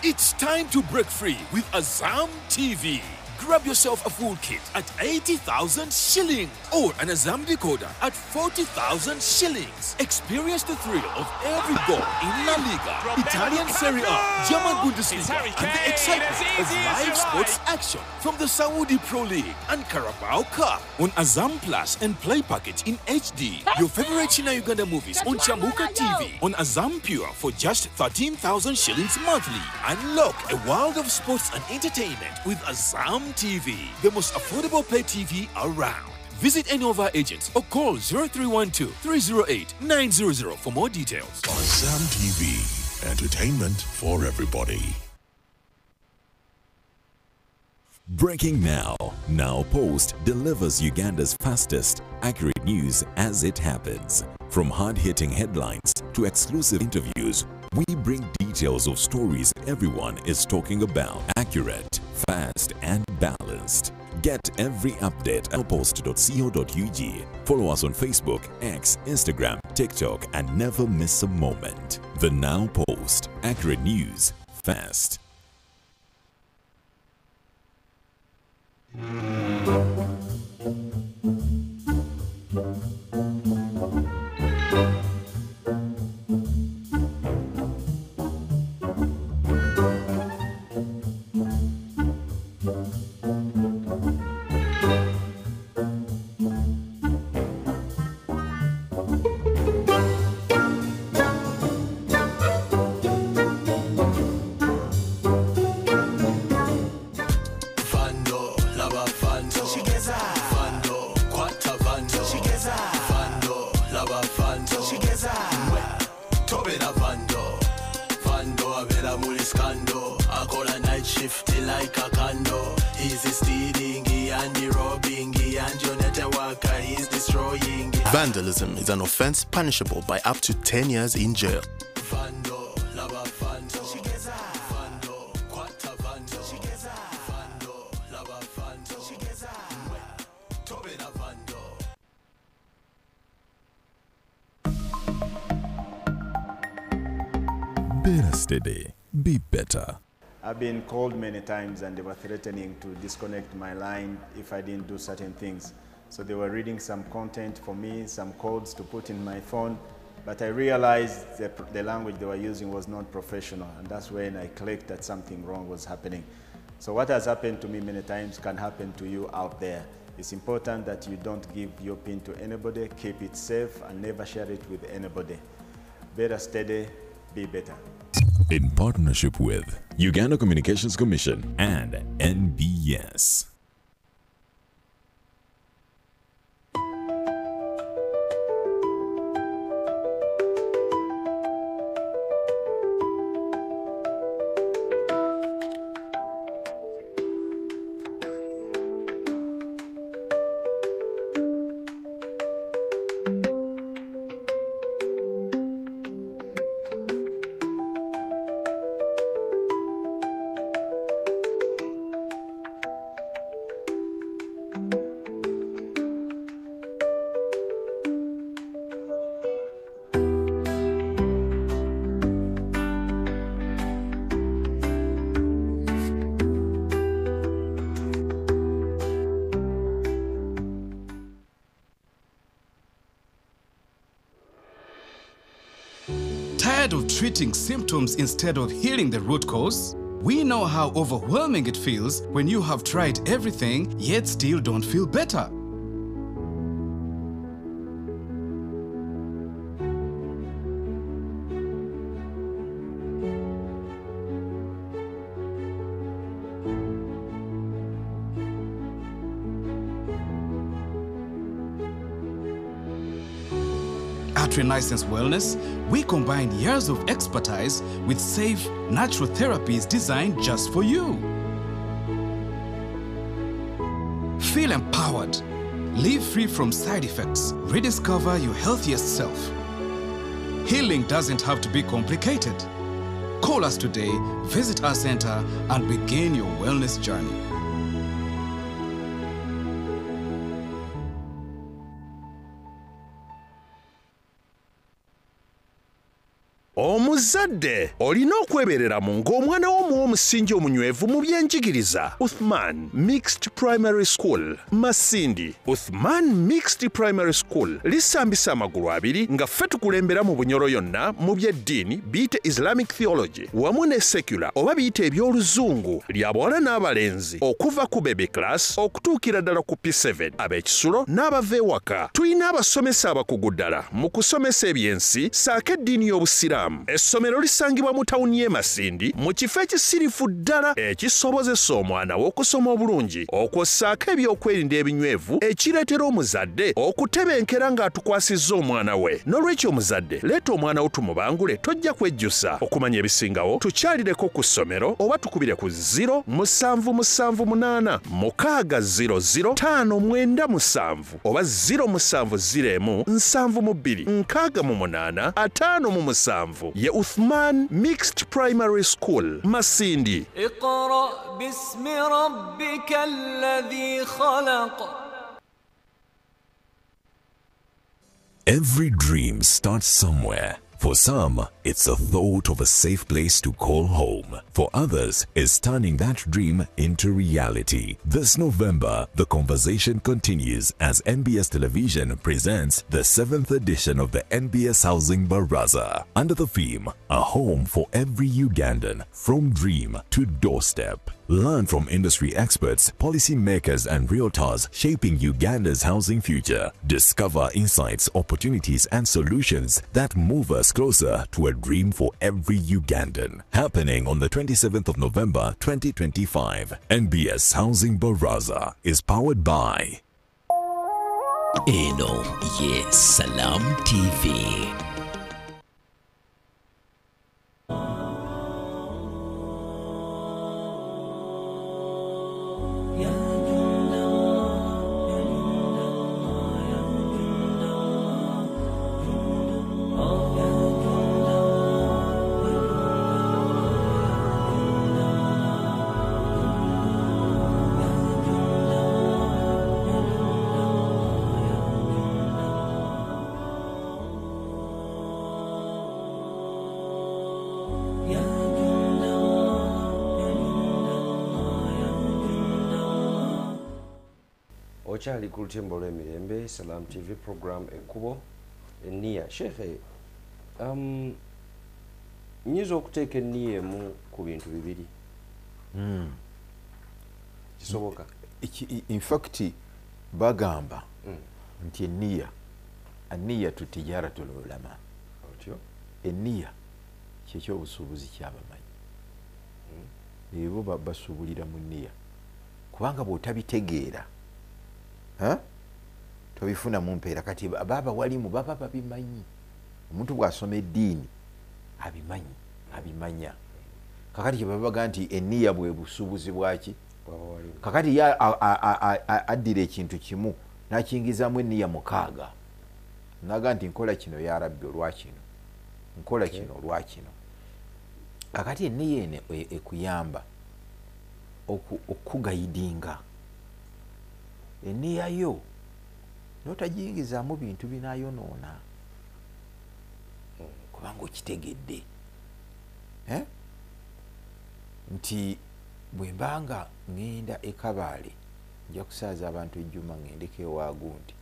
It's time to break free with Azam TV. Grab yourself a full kit at 80,000 shillings or an Azam decoder at 40,000 shillings. Experience the thrill of every goal in La Liga, Italian Serie A, German Bundesliga, and the excitement of live sports action from the Saudi Pro League and Carabao Cup on Azam Plus and Play Package in HD. Your favorite China Uganda movies on Chambuka TV on Azam Pure for just 13,000 shillings monthly. Unlock a world of sports and entertainment with Azam TV, the most affordable pay TV around. Visit any of our agents or call 0312-308-900 for more details. Azam TV, entertainment for everybody. Breaking now. Now Post delivers Uganda's fastest, accurate news as it happens. From hard-hitting headlines to exclusive interviews, we bring details of stories everyone is talking about. Accurate, fast, and balanced. Get every update at post.co.ug. Follow us on Facebook, X, Instagram, TikTok, and never miss a moment. The Now Post. Accurate news, fast. Vandalism is an offense punishable by up to 10 years in jail. Better steady, be better. I've been called many times and they were threatening to disconnect my line if I didn't do certain things. So they were reading some content for me, some codes to put in my phone, But I realized the language they were using was not professional, and that's when I clicked that something wrong was happening. So what has happened to me many times can happen to you out there. It's important that you don't give your PIN to anybody, keep it safe, and never share it with anybody. Better steady, be better. In partnership with Uganda Communications Commission and NBS. Tired of treating symptoms instead of healing the root cause? We know how overwhelming it feels when you have tried everything yet still don't feel better. At Renaissance Wellness, we combine years of expertise with safe, natural therapies designed just for you. Feel empowered. Live free from side effects. Rediscover your healthiest self. Healing doesn't have to be complicated. Call us today, visit our center, and begin your wellness journey. Omuzadde olina okwebereramu ng'omwana wo omusingi omunywevu mu byenjigiriza. Uthman Mixed Primary School, Masindi. Uthman Mixed Primary School lisambisa amagulu abiri nga ffe tukulembera mu bunyoro yonna mu by'eddiini biyite Islamic Theology wamu ne secular oba biyite eby'oluzungu lya bawala n'abalenzi okuva ku baby class okutuukira ddala ku P7 ab'ekisulo n'abava ewaka. Tulina abasomesa abakugu ddala mu kusomesa ebyensi saako eddiini y'Obusiraamu. Essomero lisangibwa mu tawuni y'e Masindi mu kifo ekisirifu ddala ekisobozesa omwana we okusoma obulungi okwossaako ebyokwerinda ebinywevu ekireetera omuzadde okutebenkera ng'atukwasizza omwana we. N'olwekyo omuzadde leeta omwana wo tumubangule tojja kwejjusa. Okumanya ebisingawo tukyalireko ku ssomero oba tukubire ku 0778 600 597 oba 0701 72 68 57 ya Uthman Mixed Primary School, Masindi. اقرأ باسم ربك الذي خلق. Every dream starts somewhere. For some, it's a thought of a safe place to call home. For others, it's turning that dream into reality. This November, the conversation continues as NBS Television presents the 7th edition of the NBS Housing Baraza under the theme, A Home for Every Ugandan, From Dream to Doorstep. Learn from industry experts, policymakers, and realtors shaping Uganda's housing future. Discover insights, opportunities, and solutions that move us closer to a dream for every Ugandan. Happening on the 27th of November 2025. NBS Housing Baraza is powered by Eno Ye Salam TV. Okyali ku lutimbo lw'emirembe Salam TV program ekkubo eniya. Shekhe, Nyinza okuteeka enniya emu ku bintu bibiri. Kisoboka. In fact bagamba nti enniya tujaratul ulama. Enniya kyekyo obusuubuzi kyabamanyi. Ebo basuubulira mu nniya. Kubanga bw'otabitegeera tobifuna mu mpeera. Kati baba walimu baba babimanyi. Omuntu bw'asoma eddiini abimanya. Kakati kyebabaga nti enniya bwe busuubuzi bwaki. Kakati addira ekintu kimu n'akiyingizaamu enniya 6 naga nti nkola kino ya Rabbi olwakino, nkola kino olwakino. Kakati enniya eno ekuyamba okugayidinga. Enniya yo n'otagiyingizaamu bintu binaayonoona kubanga okitegedde nti bwe mbanga ngenda e Kabale nja kusaaza abantu ejjuma ngendeko ewaagu nti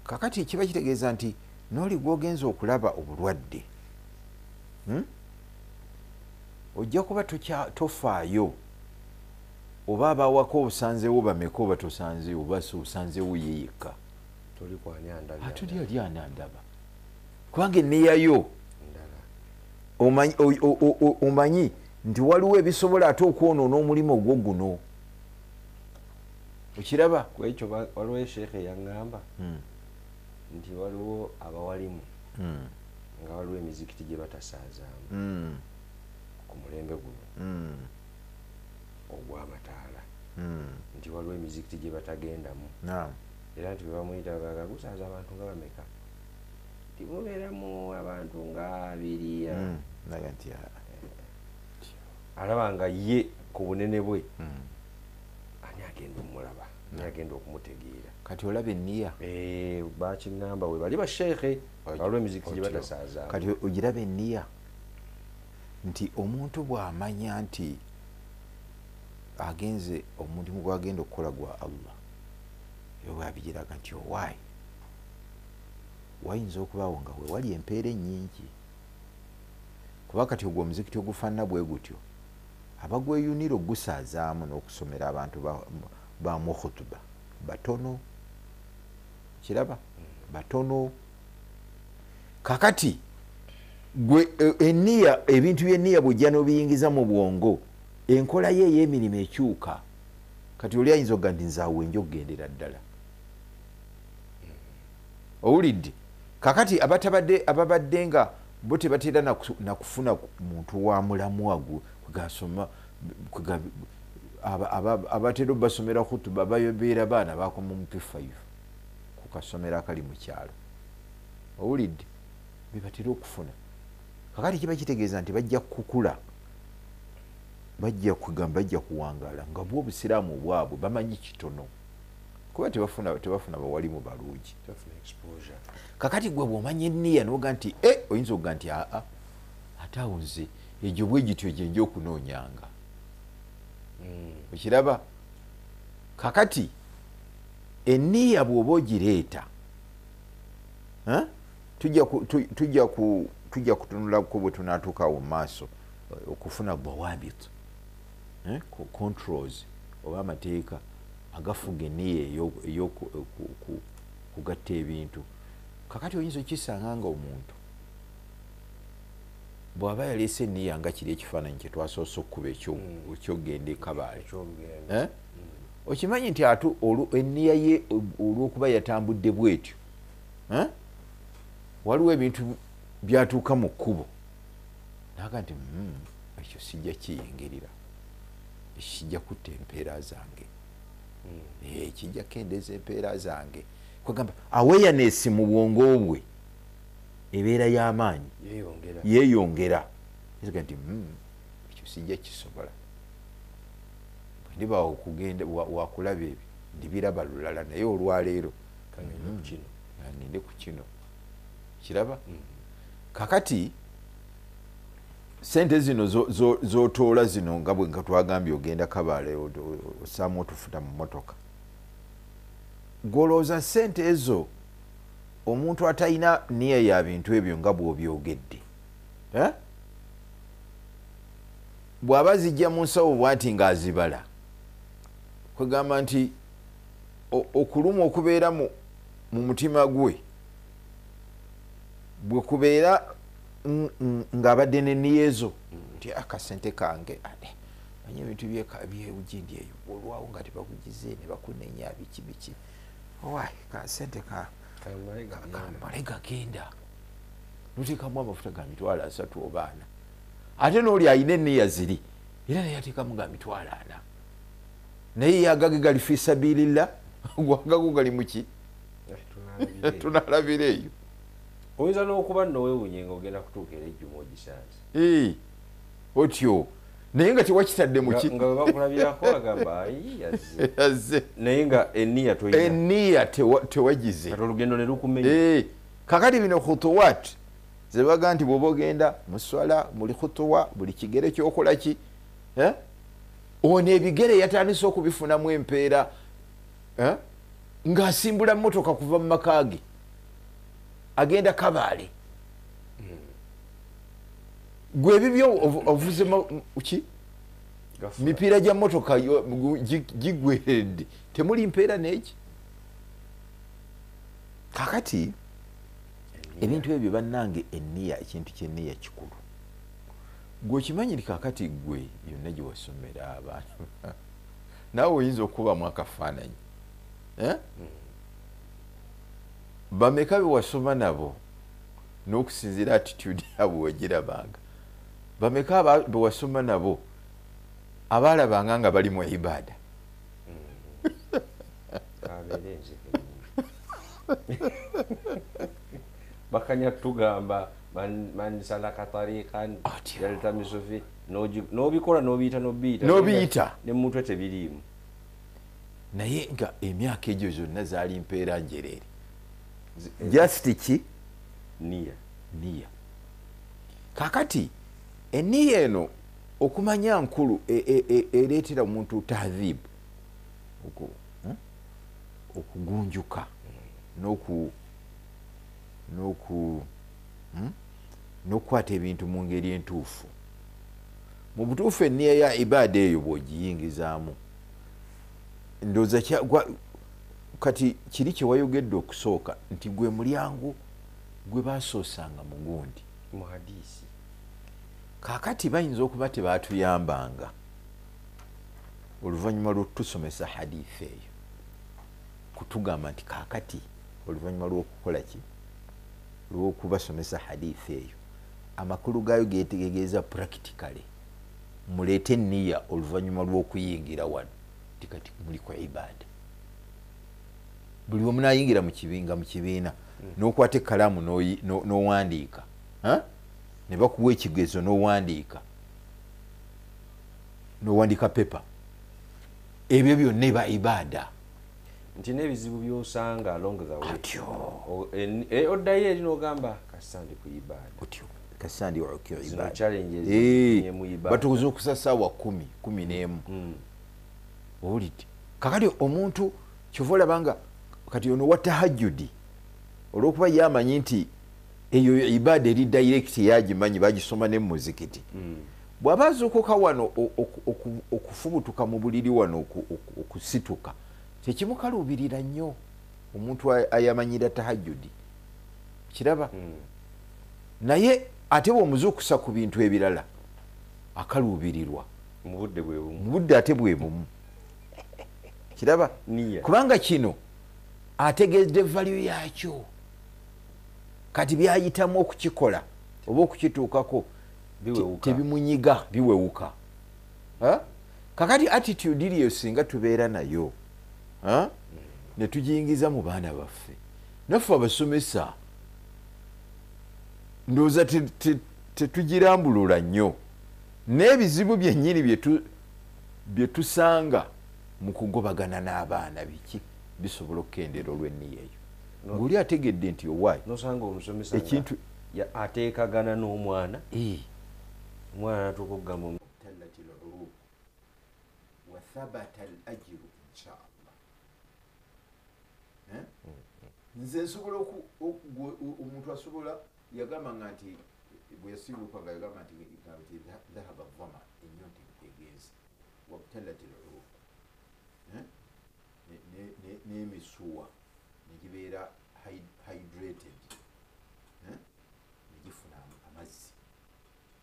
kakati kiba kitegeeza nti n'oli gwogenza okulaba obulwadde ojja kuba tofaayo oba abawako obusanzeewo bameka oba tosanzeewo oba osanzeewo ye yekka atuli ali anandaba kubanga enneeyayo omanyi nti waliwo ebisobola ate okwonoona omulimu ogwo guno. Okiraba kwekyo waliwo esheekhe yaŋŋamba nti waliwo abawalimu nga waliwo emizikiti gye batasaazaamu ku mulembe guno ogw'amataala nti waliwo emizikiti gye batagendamu era nti bwebamuyita baga gusaaza abantu nga bameka timubeeramu abantu nga 2 naga nti alaba nga ye ku bunene bwe ani agenda omulaba ani agenda okumutegeera. Kati olaba enniya bakiŋŋamba we bali basheekhe waliwo emizikiti gye batasaaza. Kati ogiraba enniya nti omuntu bw'amanya nti agenze omulimu gwagenda okukola gwa Allah yo bwabigiraga nti owaayi wayinza okubaawo nga we wali empeera ennyingi kuba kati ogwo omuzikiti ogufaanana bwe gutyo abagweyunira ogusaazaamu n'okusomera abantu bamu khutuba batono. Kiraba batono. Kakati gwe enniya ebintu by'enniya bw'ojja n'obiyingiza mu bwongo enkola ye ey'emirimu ekyuka. Kati oli ayinza okuga nti nzaawe nja okugendera ddala owulidde. Kakati ababadde nga bo tebatera nakufuna muntu wa mulamu wagu kwegasoma abatera basomera khutuba bayobeera baana bakoma mu P5 ku kasomero akali mu kyalo owulidde bebatera okufuna. Kakati kiba kitegeeza nti bajja kukula bajja kugamba bajja kuwangaala nga bwo obusiraamu bwabwe bamanyi kitono kuba tebafuna bawalimu balungi. Kakati gwe bw'omanya enniya n'oga nti oyinza okuga nti ate awo nze egyo bwe gityo gye nja okunoonyanga. Okiraba. Kakati enniya bw'oba ogireeta tujja kutunulako bwe tunaatuukawo mu maaso okufuna bawabit controls oba amateeka agafuga enniya ey'okugatta ebintu. Kakati oyinza okisanga nga omuntu bw'aba yaleese enniya nga kiri ekifaananyi kye twasoose okukuba ekyogenda e Kabale okimanyi nti ate enniya ye olw'okuba yatambudde bw'etyo waliwo ebintu byatuuka mu kkubo naga nti ekyo sijja kiyingirira ekijja kutta empeera zange kijja kendeeza empeera zange kwegamba awareness mu bwongo bwe ebeera y'amaanyi yeeyongera ekiga nti ekyo sijja kisobola ndiba okugenda wakulaba ebyo ndibiraba lulala naye olwaleero ninde ku kino kiraba. Kakati sente zino zotoola zino nga bwe nga twagambye ogenda Kabale osaamu otufuta mu motoka gwolowooza sente ezo omuntu atalina niya ya bintu ebyo nga bw'obyogedde bw'aba zijja mu nsawo bw'ati ng'azibala kwegamba nti okuluma okubeera mu mutima gwe bwe kubeera ng'abadde n'enniya ezo nti akasente kange manye ebintu byewugindi eyo olwawo nga tebakugize ne bakunenya biki owaayi kasente kamale gagenda noteekamu amafuta ga 3 oba 4 ate n'oli ayina enniya ziri era naye ateekamu ga 4 naye yagage gali fi sabilillah gwagago gali muki tunalabira eyo oyinza n'okuba nowewunye nga ogenda kutuukera ejjuma ogisanze otyo naye nga tewakitadde muki nga webakulabirako agamba yazze naye nga enniya tewagize kati olugendo ne lukumenya kakati bino khutuwat zebaga nti bwoba ogenda muswala muli khutuwa buli kigere kyokola ki ono ebigere yatandise okubifunamu empeera ng'asimbula motoka kuva mu maka ge agenda Kabaale gwe bibyo ovuze ki mipiira gya motoka gigweredde temuli mpeera n'eki kakati ebintu ebyo bannange enniya ekintu ky'enniya kikulu gwe okimanyi kakati gwe yonna gye wasomera abantu naawe oyinza okubamu akafaananyi bameka be wasoma nabo n'okusinziira attitude yaabwe wegirabanga bameka be wasoma nabo abaalabanga nga bali mu ibaada bakanya tugamba man salaka tariqan yaltamisu fi n'obikola n'obiyita ne muntu tebiriimu naye nga emyaka egyo zonna zaali mpeera njereere just ki niya kakati enniya eno okumanya nkulu ereetera omuntu tahdhibu okugunjuka n'okukwata ebintu mu ngeri entuufu mu butuufu enniya ya ibaada eyo bw'ogiyingizaamu ndowooza kati kiri kye wayogedde okusooka nti gwe mulyango gwe baasoosanga mu gundi mu hadisi kaakati bayinza okuba tebaatuyambanga oluvannyuma lw'otusomesa hadithi eyo kutugamba nti kaakati oluvannyuma lw'okukola ki lw'okubasomesa hadithi eyo amakulu gaayo getegeeza practically muleete enniya oluvannyuma lw'okuyingira wano ti kati muli kwa ibaada buli omu naayingira mu kibiina n'okwata ekkalaamu n'owandiika ne bakuwa ekigezo n'owandiika pepa ebyo byonna eba ibaada nti n'ebizibu by'osanga along the way oddayo eri n'ogamba kasandi ku ibaada kasandi okyo ibaada batukuza okusasaawa 11 owulidde kakati omuntu kyova olabanga kati ono wa tahajjudi olw'okuba yamanyi nti eyo ibaada eri direct yagimanyi bagisoma ne mu muzikiti bw'aba azuukuka wano okufubutuka mu buliri wano okusituka tekimukaluubirira nnyo omuntu ayamanyira tahajjudi kiraba naye ate bw'omuzuukusa ku bintu ebirala akaluubirirwa mu budde ate bwe bumu kiraba kubanga kino ategedde value yakyo kati byayitamu okukikola oba okukituukako tebimunyiga biwewuka kakati attitude iriyo singa tubeera nayo ne tugiyingiza mu baana baffe naffe abasomesa ndowooza tetugirambulula nnyo n'ebizibu byennyini bye tusanga mu kugobagana n'abaana biki bisobola okukendera olw'enniya eyo ng'oli ategedde nti owaayi nosanga omusomesa ekintu ateekagana n'omwana omwana natuuka okugamba wathabata al ajiru inshallah nze nsobola omuntu asobola yagamba nti bwe yasibuka nga yagamba nti dhahaba dhama ennyonta egenze wabtalati luruq n'emisuwa negibeera hydrated negifuna amazzi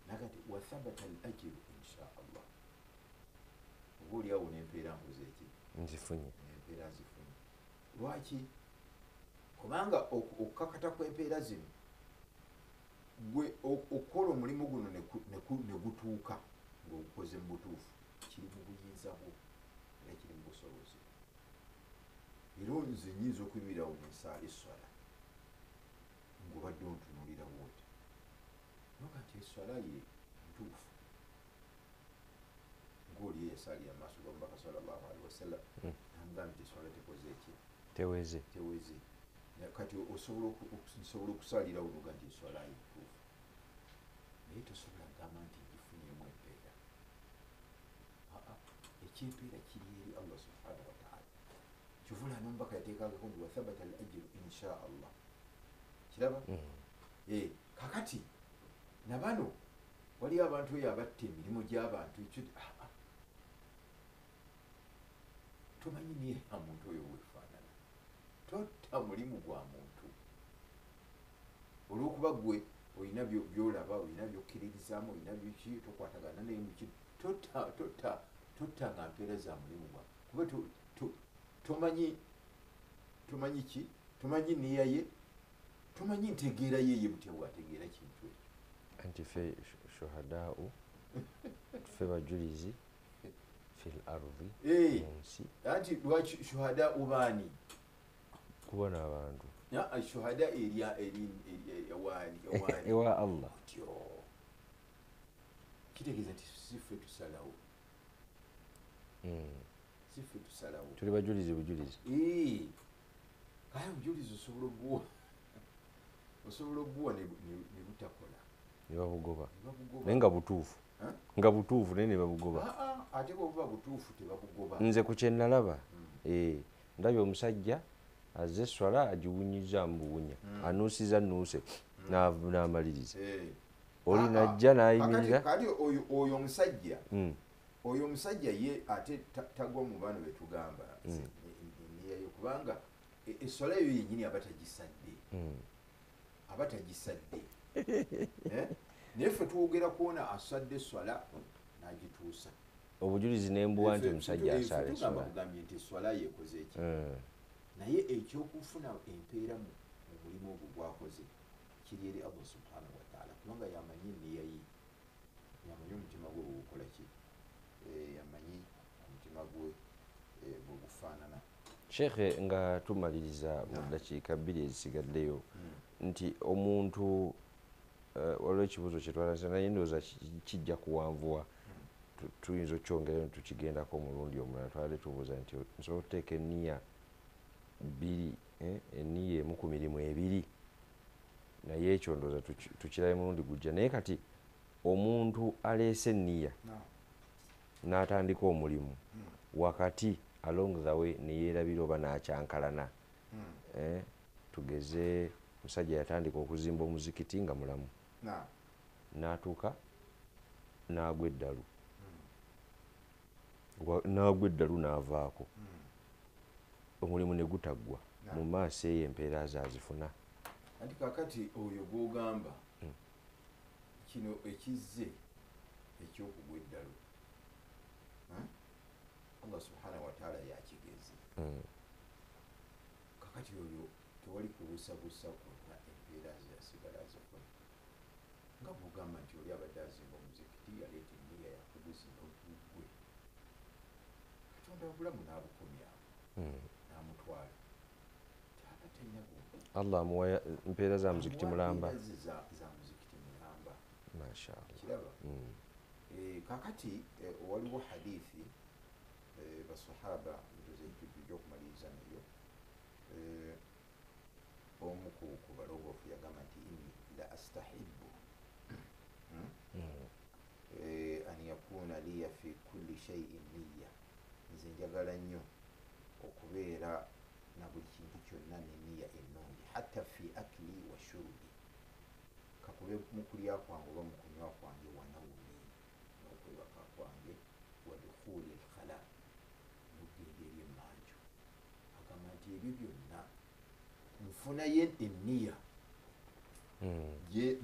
naga nti wathabata al ajiru insha allah oba oliawo nempeera mbuze eki nzifunye empeera nzifunye lwaki kubanga okukakata kw'empeera zino gwe okukola omulimu guno ne gutuuka ng'ogukoze mu butuufu kiri mu buyinza bwo era kiri mu busobozi era nze nyinza okuyimirirawo nensaala eswala ng'obadde ontunuulirawo oti noga nti eswala ye ntuufu ng'oli eyasaalira maaso ga mubaka sallallahu alaihi wasallam namugamba nti eswala tekoze eki teweze kati nsobola okusaalirawo noga nti eswala ye ntuufu naye tosobola gamba nti gifunyemu empeera ekyempeera kiri eri allah subhanahu wataala kivula nomubaka yateekagako nti wathabata al ajiru insha allah kiraba kakati nabano waliyo abantu eyo abatta emirimu gy'abantu ekyo tomanyi niye muntu oyo wefaanana totta mulimu gwa muntu olwokuba gwe olina byolaba olina byokkiririzaamu olina biki tokwatagana naye muki totta nga mpeera za mulimu gwa kuba tomanyi ki tomanyi niyaye tomanyi ntegeera yeye butya bwategeera kintu ekyo anti fe shuhadau fe bajulizi fil ardi munsi anti lwaki shuhada ubaani kubona abantu shuhada ewa allah kitegeeza nti sife tusalawo sife tusalawo tuli bajulizi bujulizi kale obujulizi osobola obuwa ne butakola ne babugoba naye nga butuufu nga butuufu naye ne babugoba ate bwobuba butuufu tebabugoba nze ku kyenalaba ndabye omusajja azze eswala agiwunyiza mu buwunya anuusiza nuuse n'amaliriza oli najja n'ayimirira kati oyo omusajja ye ate tagwa mu bano betugamba niyayo kubanga eswala eyo yenyini aba tagisadde naye ffe tuwogera kuwona asadde eswala n'agituusa obujulizi nembuwa nti omusajja asaala eswala kugambye nti eswala yekoze eki naye ekyokufuna empeera mu mulimu ogwo gwakoze kiri eri allah subhanahu wataala kubanga yamanyi niyayi yamanyi omutima gwe bwegukola ki yamanyi omutima gwe bwegufaanana shekhe nga tumaliriza mu ddakiika 2 ezisigaddeyo nti omuntu waliwo ekibuuzo kyetwalasa naye ndowooza kijja kuwanvuwa tuyinza okyongerayo netukigendako omulundi omulala twale tubuuza nti nsobola okuteeka eniya 2 eniya emu ku mirimu 2 naye ekyo ndowooza tukirabe mulundi gujja naye kati omuntu aleese eniya n'atandika omulimu wakati along the way neyeerabira oba n'akyankalana tugeze musajja yatandika okuzimba omuzikiti nga mulamu n'atuuka n'agwa eddalu n'avaako omulimu ne gutaggwa mu maaso eyo empeera azazifuna anti kakati oyo gwogamba kino ekizze ekyokugwa eddalu allah subhanahu wataala yakigeze kakati oyo tewali kubuusabuusa kwonna empeera zasigala azifuna nga bwogamba nti oli abadde azimba omuzikiti yaleeta eniya yakuguzimba ogugwe katonda obulamu n'abukomyawo n'amutwala aba talina allah amuwa mpeera za muzikiti mulamba za muzikiti mulamba mashallah kiraba kakati waliwo hadithi basahaba ndozeitujja okumaliriza nayo omu ku balongoofu yagamba nti inni la astahibu an yakuna liya fi kulli shaiin niya nze njagala nnyo okubeera na buli kintu kyonna neniya ennungi shurubi kakube mu kulya kwange oba mu kunywa kwange wanawumi n'okwebaka kwange wadukhuli lkhala n'okugenda eri emmanju agamba nti ebyo byonna nfunayo enniya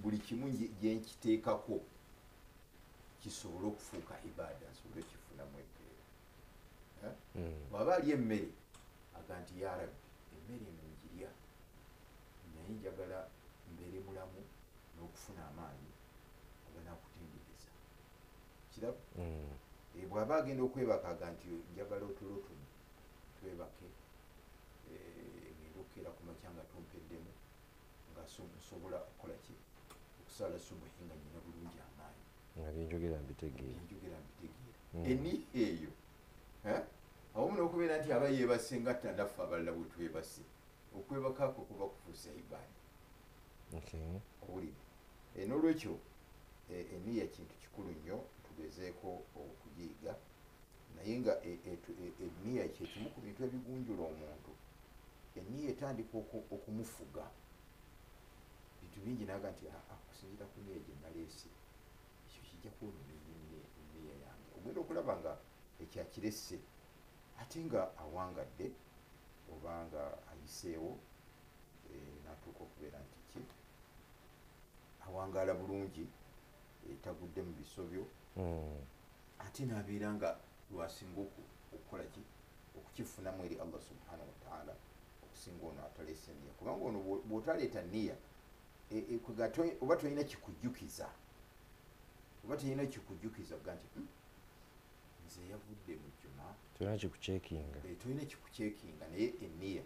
buli kimu gyenkiteekako kisobole okufuuka ibaada nsobole okifunamu empeera bw'aba ali emmere aga nti ya rabbi emmere eno ngirya naye njagala mbeere mulamu n'okufuna amaanyi aganakutendereza kiraba bw'aba agenda okwebaka aga nti njagala otulotuni twebake ngenda okukeera ku makya nga tompeddemu nga nsobola okukola ki okusala subuhi nga nyina bulungi amaanyi nga byenjogera mbitegeera eni eyo awamu n'okubeera nti aba yeebase nga tandaffe abalala bwe twebase okwebakaako kuba kufuusa ibaada owulire n'olwekyo eniya kintu kikulu nnyo tugezeeko okugiyiga naye nga eniya kyekimu ku bintu ebigunjula omuntu eniya etandika okumufuga bintu bingi naga nti okusinzira ku niya gye naleese ekyo kijja kwonona eniya yange ogenda okulaba nga ekyakiresse ate nga awangadde obanga ayiseewo natuuka okubeera nti ki awangaala bulungi tagudde mu bisobyo ate nabeera nga lwasinga okukola ki okukifunamu eri Allah subhanahu wa ta'ala okusinga ono ataleese niya kubanga ono bw'otaleeta niya oba tolina kikujjukiza ga nti nze yavudde mu jjuma tolina kikucekinga naye eniya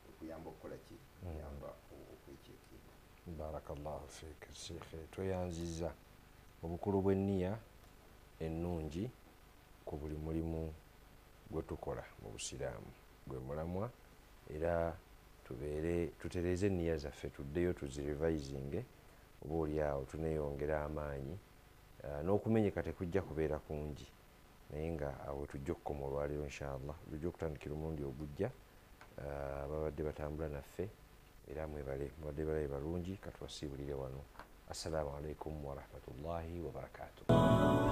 ekuyamba okukola ki kuyamba okwecekinga. Barakallahu fiik Sheikh, tweyanziza obukulu bw'enniya ennungi ku buli mulimu gwe tukola mu busiraamu gwe mulamwa, era tutereeze enniya zaffe tuddeyo tuzirivisinge oba oli awo tuneyongera amaanyi n'okumenyeka tekujja kubeera kungi naye nga awo tujja okukoma olwaleero inshallah tujja okutandikira omulundi ogujja babadde batambula naffe era mwebale mubadde balabe balungi katubasiibulire wano. Assalamu alaikum warahmatullahi wabarakatuh.